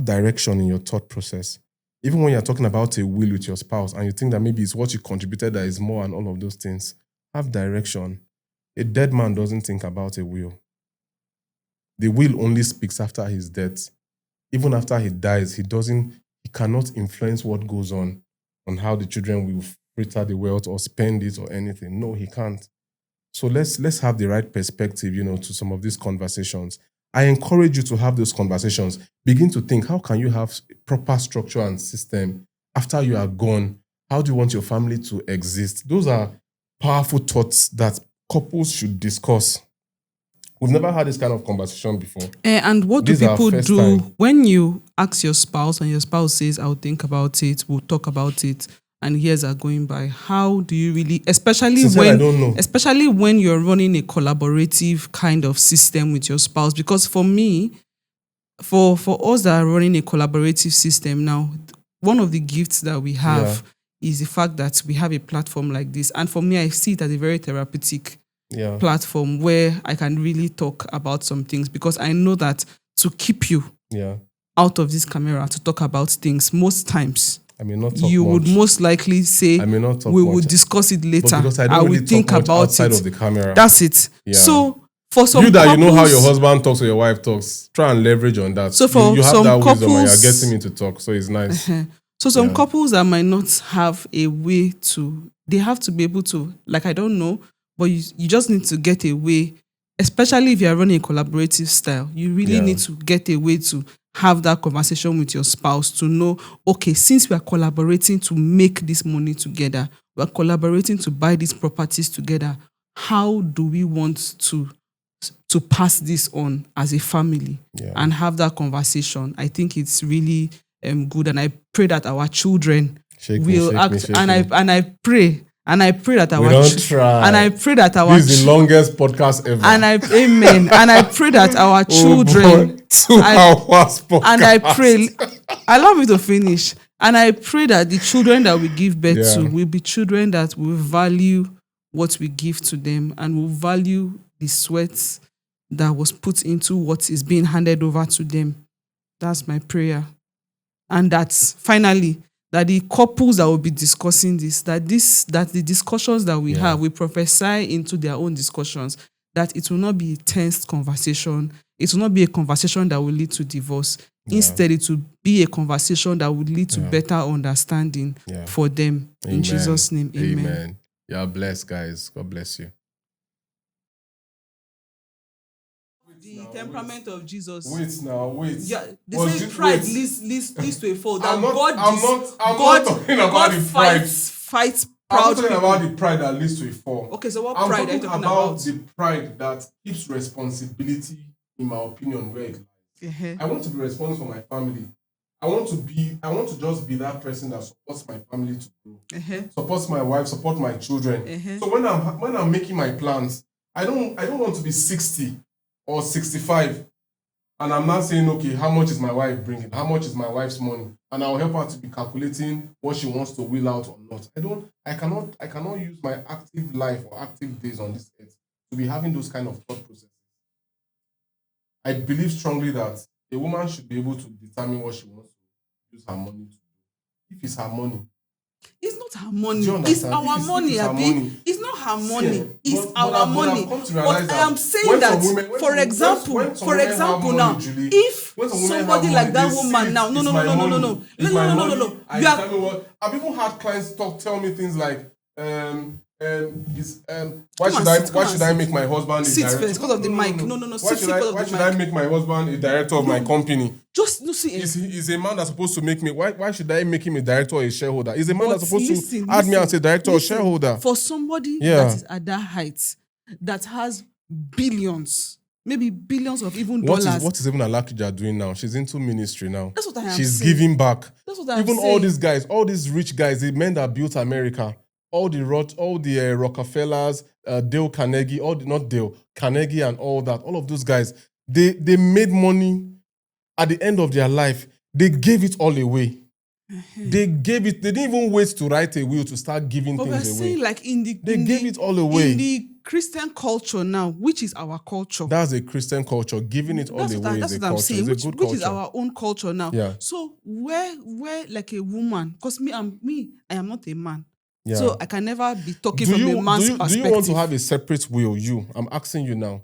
direction in your thought process. Even when you're talking about a will with your spouse and you think that maybe it's what you contributed that is more and all of those things, have direction. A dead man doesn't think about a will. The will only speaks after his death. Even after he dies, he cannot influence what goes on how the children will fritter the wealth or spend it or anything. No, he can't. So let's have the right perspective, to some of these conversations. I encourage you to have those conversations. Begin to think, how can you have proper structure and system after you are gone? How do you want your family to exist? Those are powerful thoughts that couples should discuss. We've never had this kind of conversation before. And what do people do when you ask your spouse and your spouse says, I'll think about it, we'll talk about it, and years are going by? How do you really, especially when you're running a collaborative kind of system with your spouse? Because for me, for us that are running a collaborative system now, one of the gifts that we have is the fact that we have a platform like this. And for me, I see it as a very therapeutic platform where I can really talk about some things, because I know that to keep you out of this camera to talk about things, most times you would most likely say we will discuss it later. I will think about outside of the camera. That's it. So for some you know how your husband talks or your wife talks, try and leverage on that. So for you have some that wisdom and you're getting me to talk, so it's nice. So some couples that might not have a way to, they have to be able to, like, I don't know, but you just need to get a way, especially if you're running a collaborative style, you really need to get a way to have that conversation with your spouse to know, okay, since we are collaborating to make this money together, we're collaborating to buy these properties together, how do we want to pass this on as a family and have that conversation? I think it's really good, and I pray that our children will act. I pray that our this is the longest podcast ever. Amen. And I pray that our children 2 hours podcast. And I pray, allow me to finish. And I pray that the children that we give birth to will be children that will value what we give to them and will value the sweat that was put into what is being handed over to them. That's my prayer. And that's finally that the couples that will be discussing this, that the discussions that we have, we prophesy into their own discussions, that it will not be a tense conversation. It will not be a conversation that will lead to divorce. Instead, it will be a conversation that will lead to better understanding for them. Amen. In Jesus' name, amen. You are blessed, guys. God bless you. The temperament of Jesus. Wait. Yeah, they say pride leads to a fall. That I'm not talking about the pride. fight I'm proud not talking people. about the pride that leads to a fall. Okay, so what I'm pride are you talking about? the pride that keeps responsibility, in my opinion, where it lies. I want to be responsible for my family. I want to just be that person that supports my family to grow, supports my wife, support my children. So when I'm making my plans, I don't want to be 60 or 65, and I'm not saying, okay, how much is my wife bringing? How much is my wife's money? And I'll help her to be calculating what she wants to will out or not. I cannot use my active life or active days on this earth to be having those kind of thought processes. I believe strongly that a woman should be able to determine what she wants to use her money to do. If it's her money. It's not her money. It's our money, Abi. It's not her money. It's our money. But I am saying that, for example, now, if somebody like that woman now, no. I've even had clients tell me things like, why should I make my husband a director? First, because of the mic. No. Why should I make my husband a director of my company? Just no see. He's a man that's supposed to make me. Why should I make him a director or a shareholder? He's a man that's supposed to add me as a director or shareholder. For somebody that is at that height, that has billions, maybe billions of even dollars. What is even Alakija doing now? She's into ministry now. That's what I am She's saying. giving back. That's what I'm even saying. all these guys, all these rich guys, the men that built America, all the Rockefellers, Dale Carnegie, Carnegie and all that, all of those guys, they made money at the end of their life. They gave it all away. They gave it. They didn't even wait to write a will to start giving things away. Saying like they gave it all away. In the Christian culture now, which is our culture. That's a Christian culture. Giving it all away is a culture. Saying, it's a good which culture. Is our own culture now. Yeah. So where like a woman, because I am not a man. Yeah. So I can never be talking from a man's perspective. Do you want to have a separate will? I'm asking you now.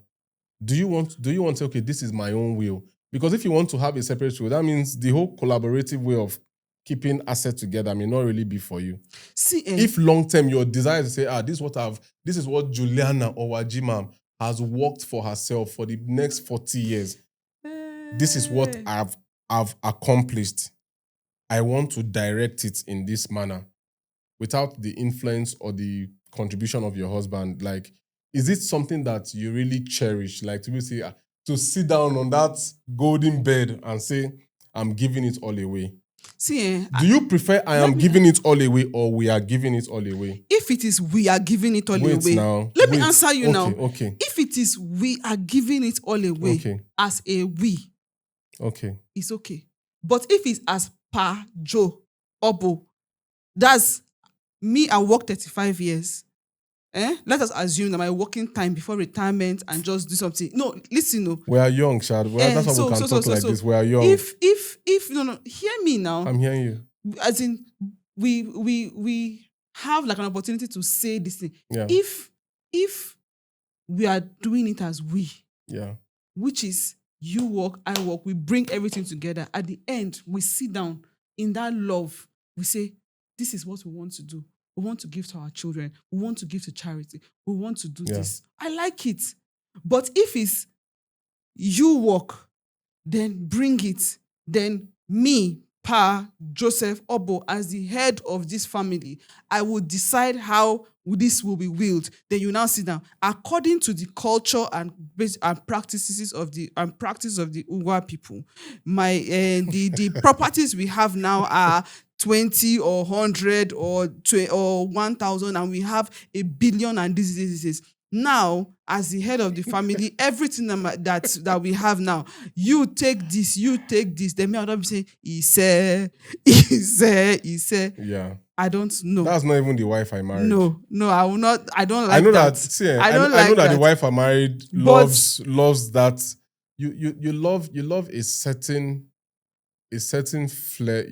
Do you want to say, okay, this is my own will? Because if you want to have a separate will, that means the whole collaborative way of keeping assets together may not really be for you. See, if long term your desire is to say, this is what Juliana or Wajimam has worked for herself for the next 40 years. This is what I've accomplished. I want to direct it in this manner without the influence or the contribution of your husband. Like, is it something that you really cherish? Like to say, to sit down on that golden bed and say, I'm giving it all away. See, do you prefer I am giving it all away or we are giving it all away? If it is we are giving it all away. Now. Let me answer you now. Okay. If it is we are giving it all away as a we, it's okay. But if it's as per Joe, Obo, that's me, I work 35 years. Let us assume that my working time before retirement and just do something. No, listen, no. We are young, Shad. That's why we can talk like this. We are young. If no, hear me now. I'm hearing you. As in, we have like an opportunity to say this thing. Yeah. If we are doing it as we, which is you work, I work, we bring everything together. At the end, we sit down in that love. We say, this is what we want to do. We want to give to our children. We want to give to charity. We want to do this. I like it. But if it's you work, then bring it. Then me, Pa, Joseph, Obo, as the head of this family, I will decide how this will be willed. Then you now sit down. According to the culture and practices of the Ugwa people, the properties we have now are 20 or 100 or 1,000, and we have 1 billion and this. Now, as the head of the family, everything that we have now, you take this. Then me, I don't be saying, he said. Yeah. I don't know. That's not even the wife I married. No, I will not. I don't like I know that. I know that the wife I married loves that. You love a certain flair.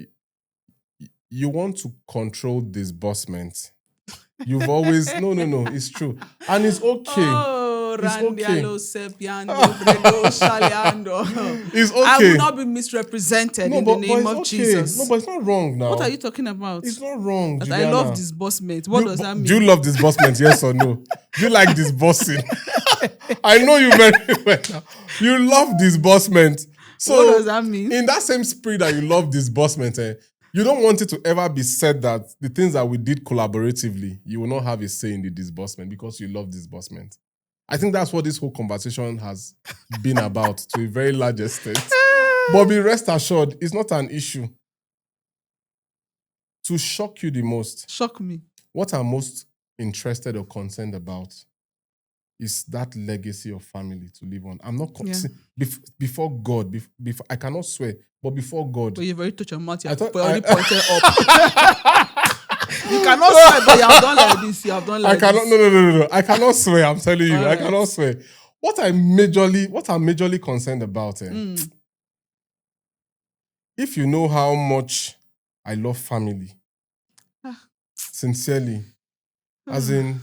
You want to control disbursement. You've always no. It's true, and it's okay. Oh, it's okay. It's okay. I will not be misrepresented in the name of Jesus. No, but it's not wrong now. What are you talking about? It's not wrong, but Juliana. I love disbursement. What does that mean? Do you love disbursement? Yes or no? Do you like disbursing? I know you very well. You love disbursement. So what does that mean? In that same spirit that you love disbursement, You don't want it to ever be said that the things that we did collaboratively, you will not have a say in the disbursement because you love disbursement. I think that's what this whole conversation has been about to a very large extent. But be rest assured, it's not an issue. To shock you the most. Shock me. What I'm most interested or concerned about is that legacy of family to live on. I'm not before God. Before I cannot swear, but before God. But you've already touched your mouth. You've already pointed up. You cannot swear, but you have done like this. You have done like this. No. I cannot swear. I'm telling you, I cannot swear. What I'm majorly concerned about, if you know how much I love family, sincerely, as in,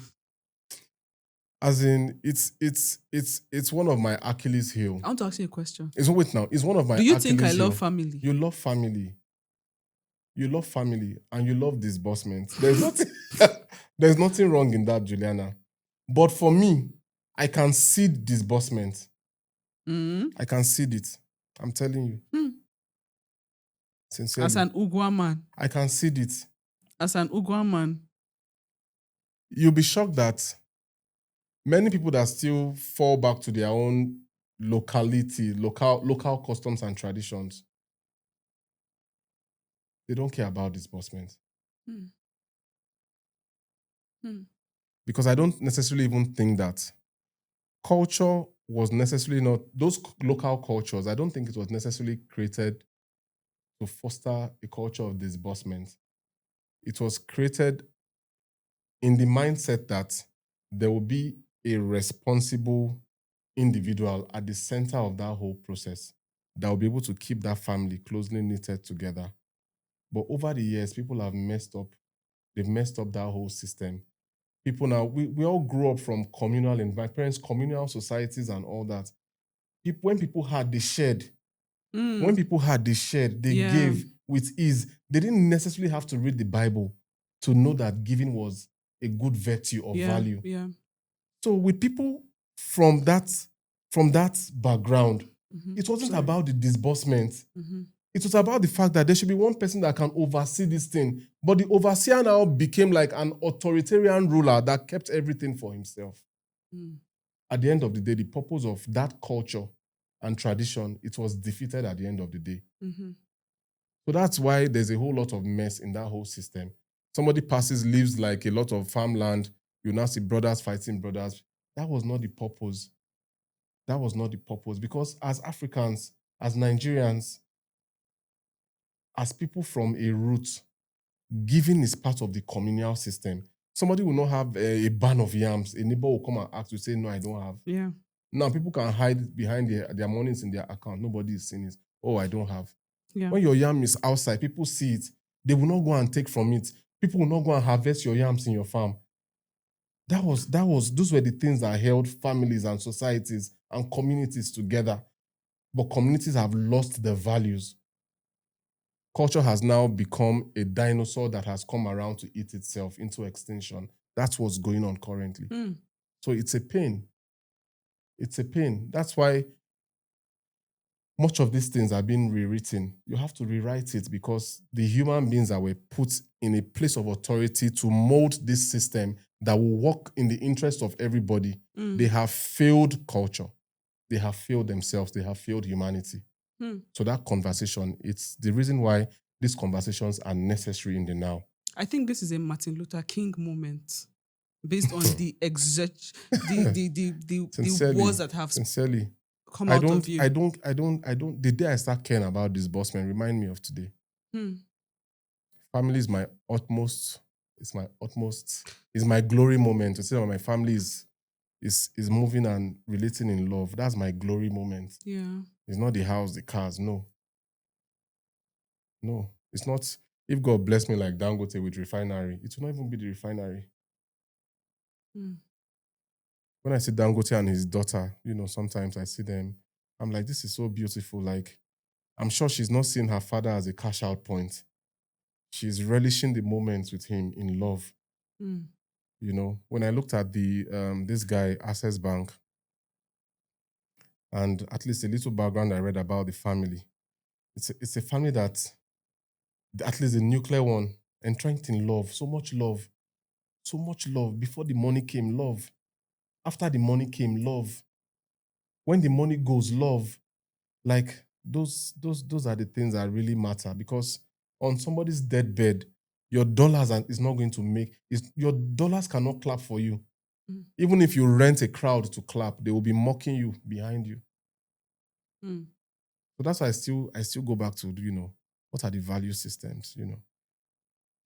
it's one of my Achilles heel. I want to ask you a question. It's one of my. Do you Achilles think I heel. love family? You love family. You love family and you love disbursement. There's nothing wrong in that, Juliana. But for me, I can see disbursement. I can see it. I'm telling you. Sincerely. As an Ugwa man. I can see it. As an Ugwa man. You'll be shocked that many people that still fall back to their own locality, local customs and traditions, they don't care about disbursement. Because I don't necessarily even think that culture was necessarily not, those local cultures, I don't think it was necessarily created to foster a culture of disbursement. It was created in the mindset that there will be a responsible individual at the center of that whole process that will be able to keep that family closely knitted together. But over the years, people have messed up. They've messed up that whole system. People now, we all grew up from communal, in my parents' communal societies and all that. When people had, they shared. When people had, they shared. They gave with ease. They didn't necessarily have to read the Bible to know that giving was a good virtue or value. Yeah. So with people from that background, it wasn't about the disbursement. It was about the fact that there should be one person that can oversee this thing. But the overseer now became like an authoritarian ruler that kept everything for himself. At the end of the day, the purpose of that culture and tradition, it was defeated at the end of the day. So that's why there's a whole lot of mess in that whole system. Somebody passes, leaves like a lot of farmland. You now see brothers fighting brothers. That was not the purpose. That was not the purpose. Because as Africans, as Nigerians, as people from a root, giving is part of the communal system. Somebody will not have a barn of yams. A neighbor will come and ask you, say, no, I don't have. Yeah. Now, people can hide behind their monies in their account. Nobody is seeing it. Oh, I don't have. Yeah. When your yam is outside, people see it. They will not go and take from it. People will not go and harvest your yams in your farm. Those were the things that held families and societies and communities together. But communities have lost their values. Culture has now become a dinosaur that has come around to eat itself into extinction. That's what's going on currently. So it's a pain. It's a pain. That's why much of these things are being rewritten. You have to rewrite it because the human beings that were put in a place of authority to mold this system that will work in the interest of everybody, they have failed culture. They have failed themselves. They have failed humanity. So that conversation, it's the reason why these conversations are necessary in the now. I think this is a Martin Luther King moment based on the words that have come out of you. I don't. The day I start caring about disbursement, remind me of today. Family is my utmost. It's my utmost. It's my glory moment to say that my family is moving and relating in love. That's my glory moment. Yeah. It's not the house, the cars. No, it's not. If God bless me like Dangote with refinery, it will not even be the refinery. When I see Dangote and his daughter, sometimes I see them. I'm like, this is so beautiful. Like, I'm sure she's not seeing her father as a cash out point. She's relishing the moments with him in love. When I looked at this guy, Access Bank, and at least a little background I read about the family, it's a family that at least the nuclear one, entrenched in love, so much love, so much love. Before the money came, love. After the money came, love. When the money goes, love. Like those are the things that really matter, because on somebody's deathbed, your dollars is not going to make your dollars cannot clap for you. Mm. Even if you rent a crowd to clap, they will be mocking you behind you. Mm. So that's why I still go back to, what are the value systems,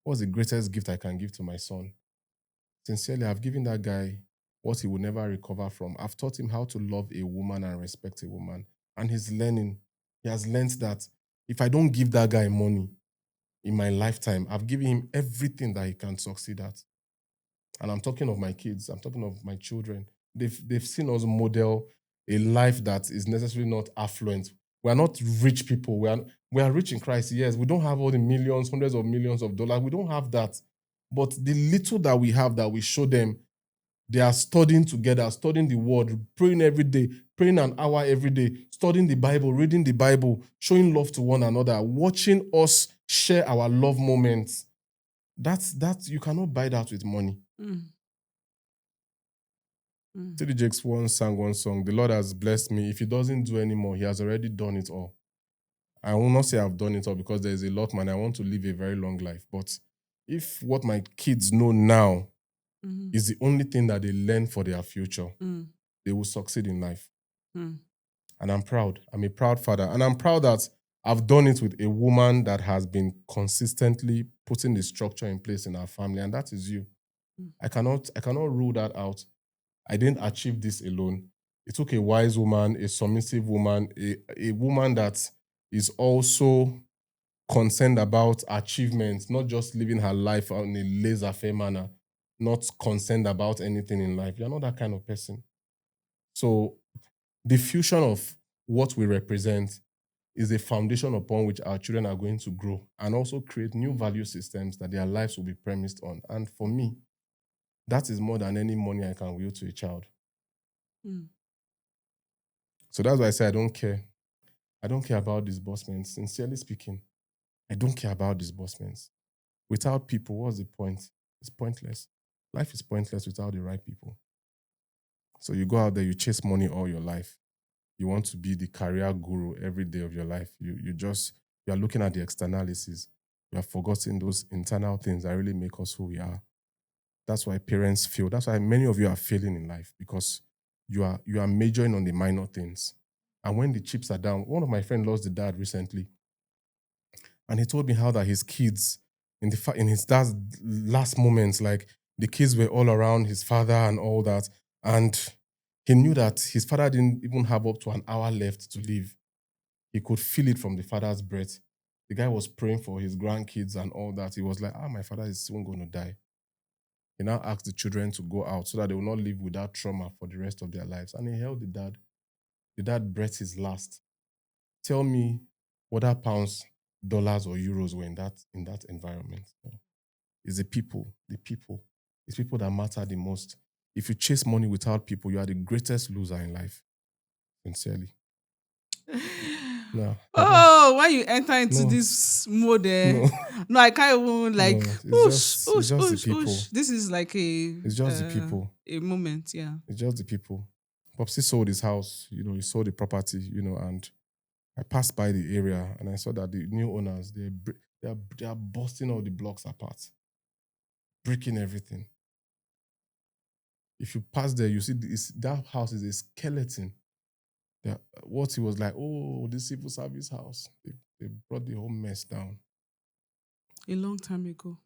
What's the greatest gift I can give to my son? Sincerely, I've given that guy what he will never recover from. I've taught him how to love a woman and respect a woman. And he's learning. He has learned that if I don't give that guy money in my lifetime, I've given him everything that he can succeed at. And I'm talking of my kids, I'm talking of my children. They've seen us model a life that is necessarily not affluent. We are not rich people. We are rich in Christ, yes. We don't have all the millions, hundreds of millions of dollars. We don't have that. But the little that we have, that we show them, they are studying together, studying the word, praying every day, praying an hour every day, studying the Bible, reading the Bible, showing love to one another, watching us share our love moments. That's you cannot buy that with money. Mm. Mm. TD Jakes once sang one song, "The Lord has blessed me. If he doesn't do anymore, he has already done it all." I will not say I've done it all, because there's a lot, man. I want to live a very long life. But if what my kids know now is the only thing that they learn for their future, they will succeed in life. Mm. And I'm proud. I'm a proud father. And I'm proud that I've done it with a woman that has been consistently putting the structure in place in our family. And that is you. Mm. I cannot rule that out. I didn't achieve this alone. It took a wise woman, a submissive woman, a woman that is also concerned about achievements, not just living her life in a laissez-faire manner, not concerned about anything in life. You're not that kind of person. So the fusion of what we represent is a foundation upon which our children are going to grow and also create new value systems that their lives will be premised on. And for me, that is more than any money I can will to a child. Mm. So that's why I say I don't care. I don't care about disbursements. Sincerely speaking, I don't care about disbursements. Without people, what's the point? It's pointless. Life is pointless without the right people. So you go out there, you chase money all your life. You want to be the career guru every day of your life. You are looking at the externalities. You have forgotten those internal things that really make us who we are. That's why parents fail. That's why many of you are failing in life, because you are majoring on the minor things. And when the chips are down, one of my friends lost the dad recently, and he told me how that his kids, in his dad's last moments, like the kids were all around his father and all that, and he knew that his father didn't even have up to an hour left to live. He could feel it from the father's breath. The guy was praying for his grandkids and all that. He was like, my father is soon going to die. He now asked the children to go out so that they will not live with that trauma for the rest of their lives. And he held the dad. The dad breathed his last. Tell me whether pounds, dollars, or euros were in that environment. No. It's the people. It's people that matter the most. If you chase money without people, you are the greatest loser in life. Sincerely. No. Oh, when you enter into No. this mode, No. no, I can't even like No, it's just the people. This is like It's just the people. a moment, yeah. It's just the people. Popsy sold his house, he sold the property, and I passed by the area and I saw that the new owners, they are busting all the blocks apart, breaking everything. If you pass there, you see that house is a skeleton. What he was like, the civil service house. They brought the whole mess down. A long time ago.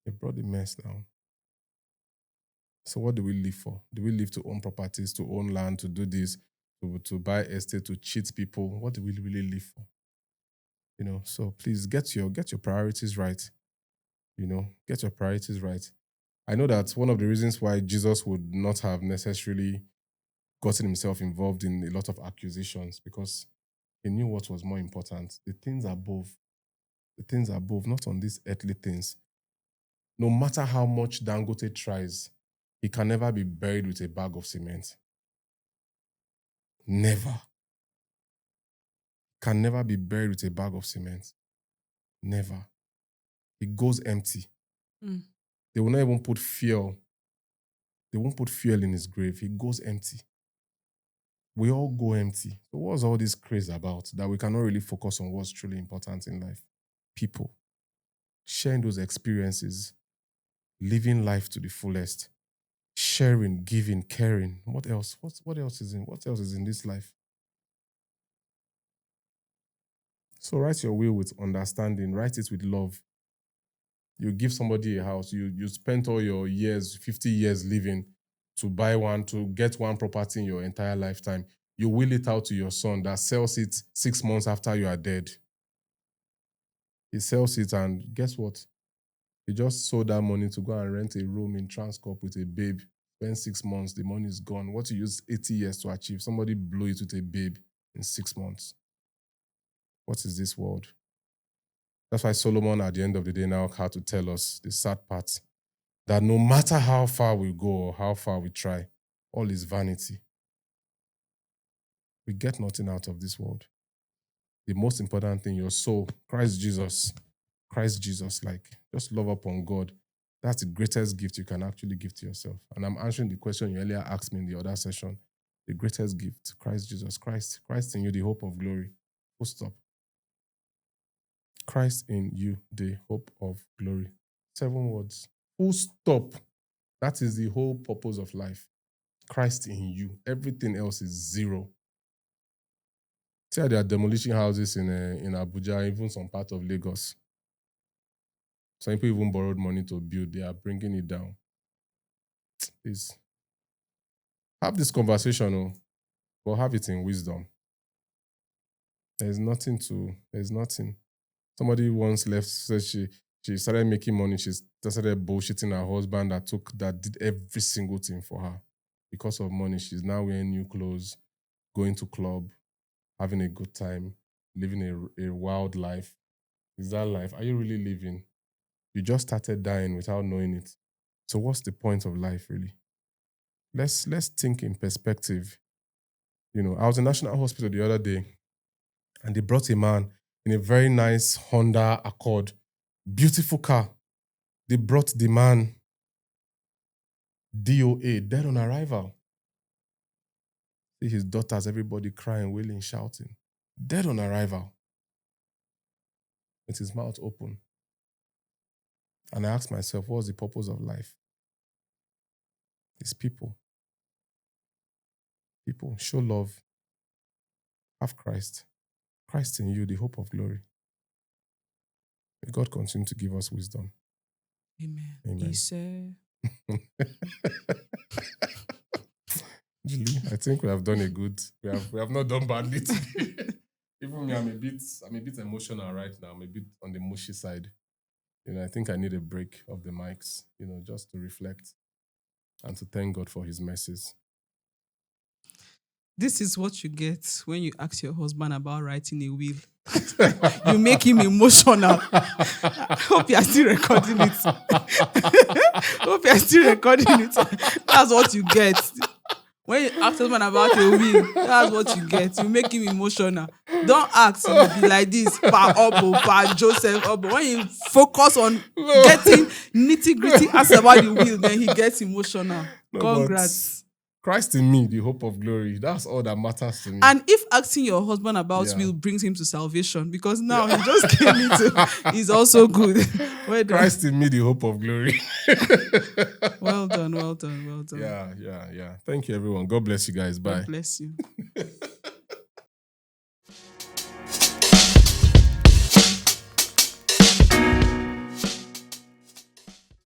They brought the mess down. So what do we live for? Do we live to own properties, to own land, to do this, to buy estate, to cheat people? What do we really live for? So please get your priorities right. Get your priorities right. I know that one of the reasons why Jesus would not have necessarily gotten himself involved in a lot of accusations, because he knew what was more important. The things above, not on these earthly things. No matter how much Dangote tries, he can never be buried with a bag of cement. Never. Can never be buried with a bag of cement. Never. He goes empty. Mm. They will not even put fuel. They won't put fuel in his grave. He goes empty. We all go empty. So what's all this craze about that we cannot really focus on what's truly important in life? People. Sharing those experiences. Living life to the fullest. Sharing, giving, caring. What else? What else is in this life? So write your will with understanding. Write it with love. You give somebody a house. You spent all your years, 50 years living to buy one, to get one property in your entire lifetime. You will it out to your son that sells it 6 months after you are dead. He sells it and guess what? He just sold that money to go and rent a room in Transcorp with a babe. Spend 6 months, the money is gone. What you used 80 years to achieve, somebody blew it with a babe in 6 months. What is this world? That's why Solomon at the end of the day now had to tell us the sad part, that no matter how far we go or how far we try, all is vanity. We get nothing out of this world. The most important thing, your soul, Christ Jesus, like just love upon God. That's the greatest gift you can actually give to yourself. And I'm answering the question you earlier asked me in the other session. The greatest gift, Christ Jesus, Christ in you, the hope of glory. Full stop. Christ in you, the hope of glory. 7 words. Full stop. That is the whole purpose of life. Christ in you. Everything else is zero. See how they are demolishing houses in Abuja, even some part of Lagos. Some people even borrowed money to build. They are bringing it down. Please. Have this conversation, but have it in wisdom. There's nothing. Somebody once left, said she started making money. She started bullshitting her husband that did every single thing for her. Because of money, she's now wearing new clothes, going to club, having a good time, living a wild life. Is that life? Are you really living? You just started dying without knowing it. So what's the point of life, really? Let's think in perspective. I was in National Hospital the other day, and they brought a man in a very nice Honda Accord. Beautiful car. They brought the man DOA, dead on arrival. See his daughters, everybody crying, wailing, shouting. Dead on arrival. With his mouth open. And I asked myself, what's the purpose of life? It's people. People, show love. Have Christ. Christ in you, the hope of glory. May God continue to give us wisdom. Amen. Amen. Julie, I think we have done a good. We have not done badly today. Even me, I'm a bit emotional right now. I'm a bit on the mushy side. I think I need a break of the mics, just to reflect and to thank God for his mercies. This is what you get when you ask your husband about writing a will. You make him emotional. I hope you are still recording it. That's what you get. When you ask husband about a will, that's what you get. You make him emotional. Don't ask him to be like this, Pa Obo, Pa Joseph Obo. When you focus on getting nitty-gritty ask about the will, then he gets emotional. Congrats. Christ in me, the hope of glory. That's all that matters to me. And if asking your husband about will brings him to salvation, because now he just came into, he's also good. Christ in me, the hope of glory. Well done. Yeah. Thank you, everyone. God bless you guys. Bye. God bless you.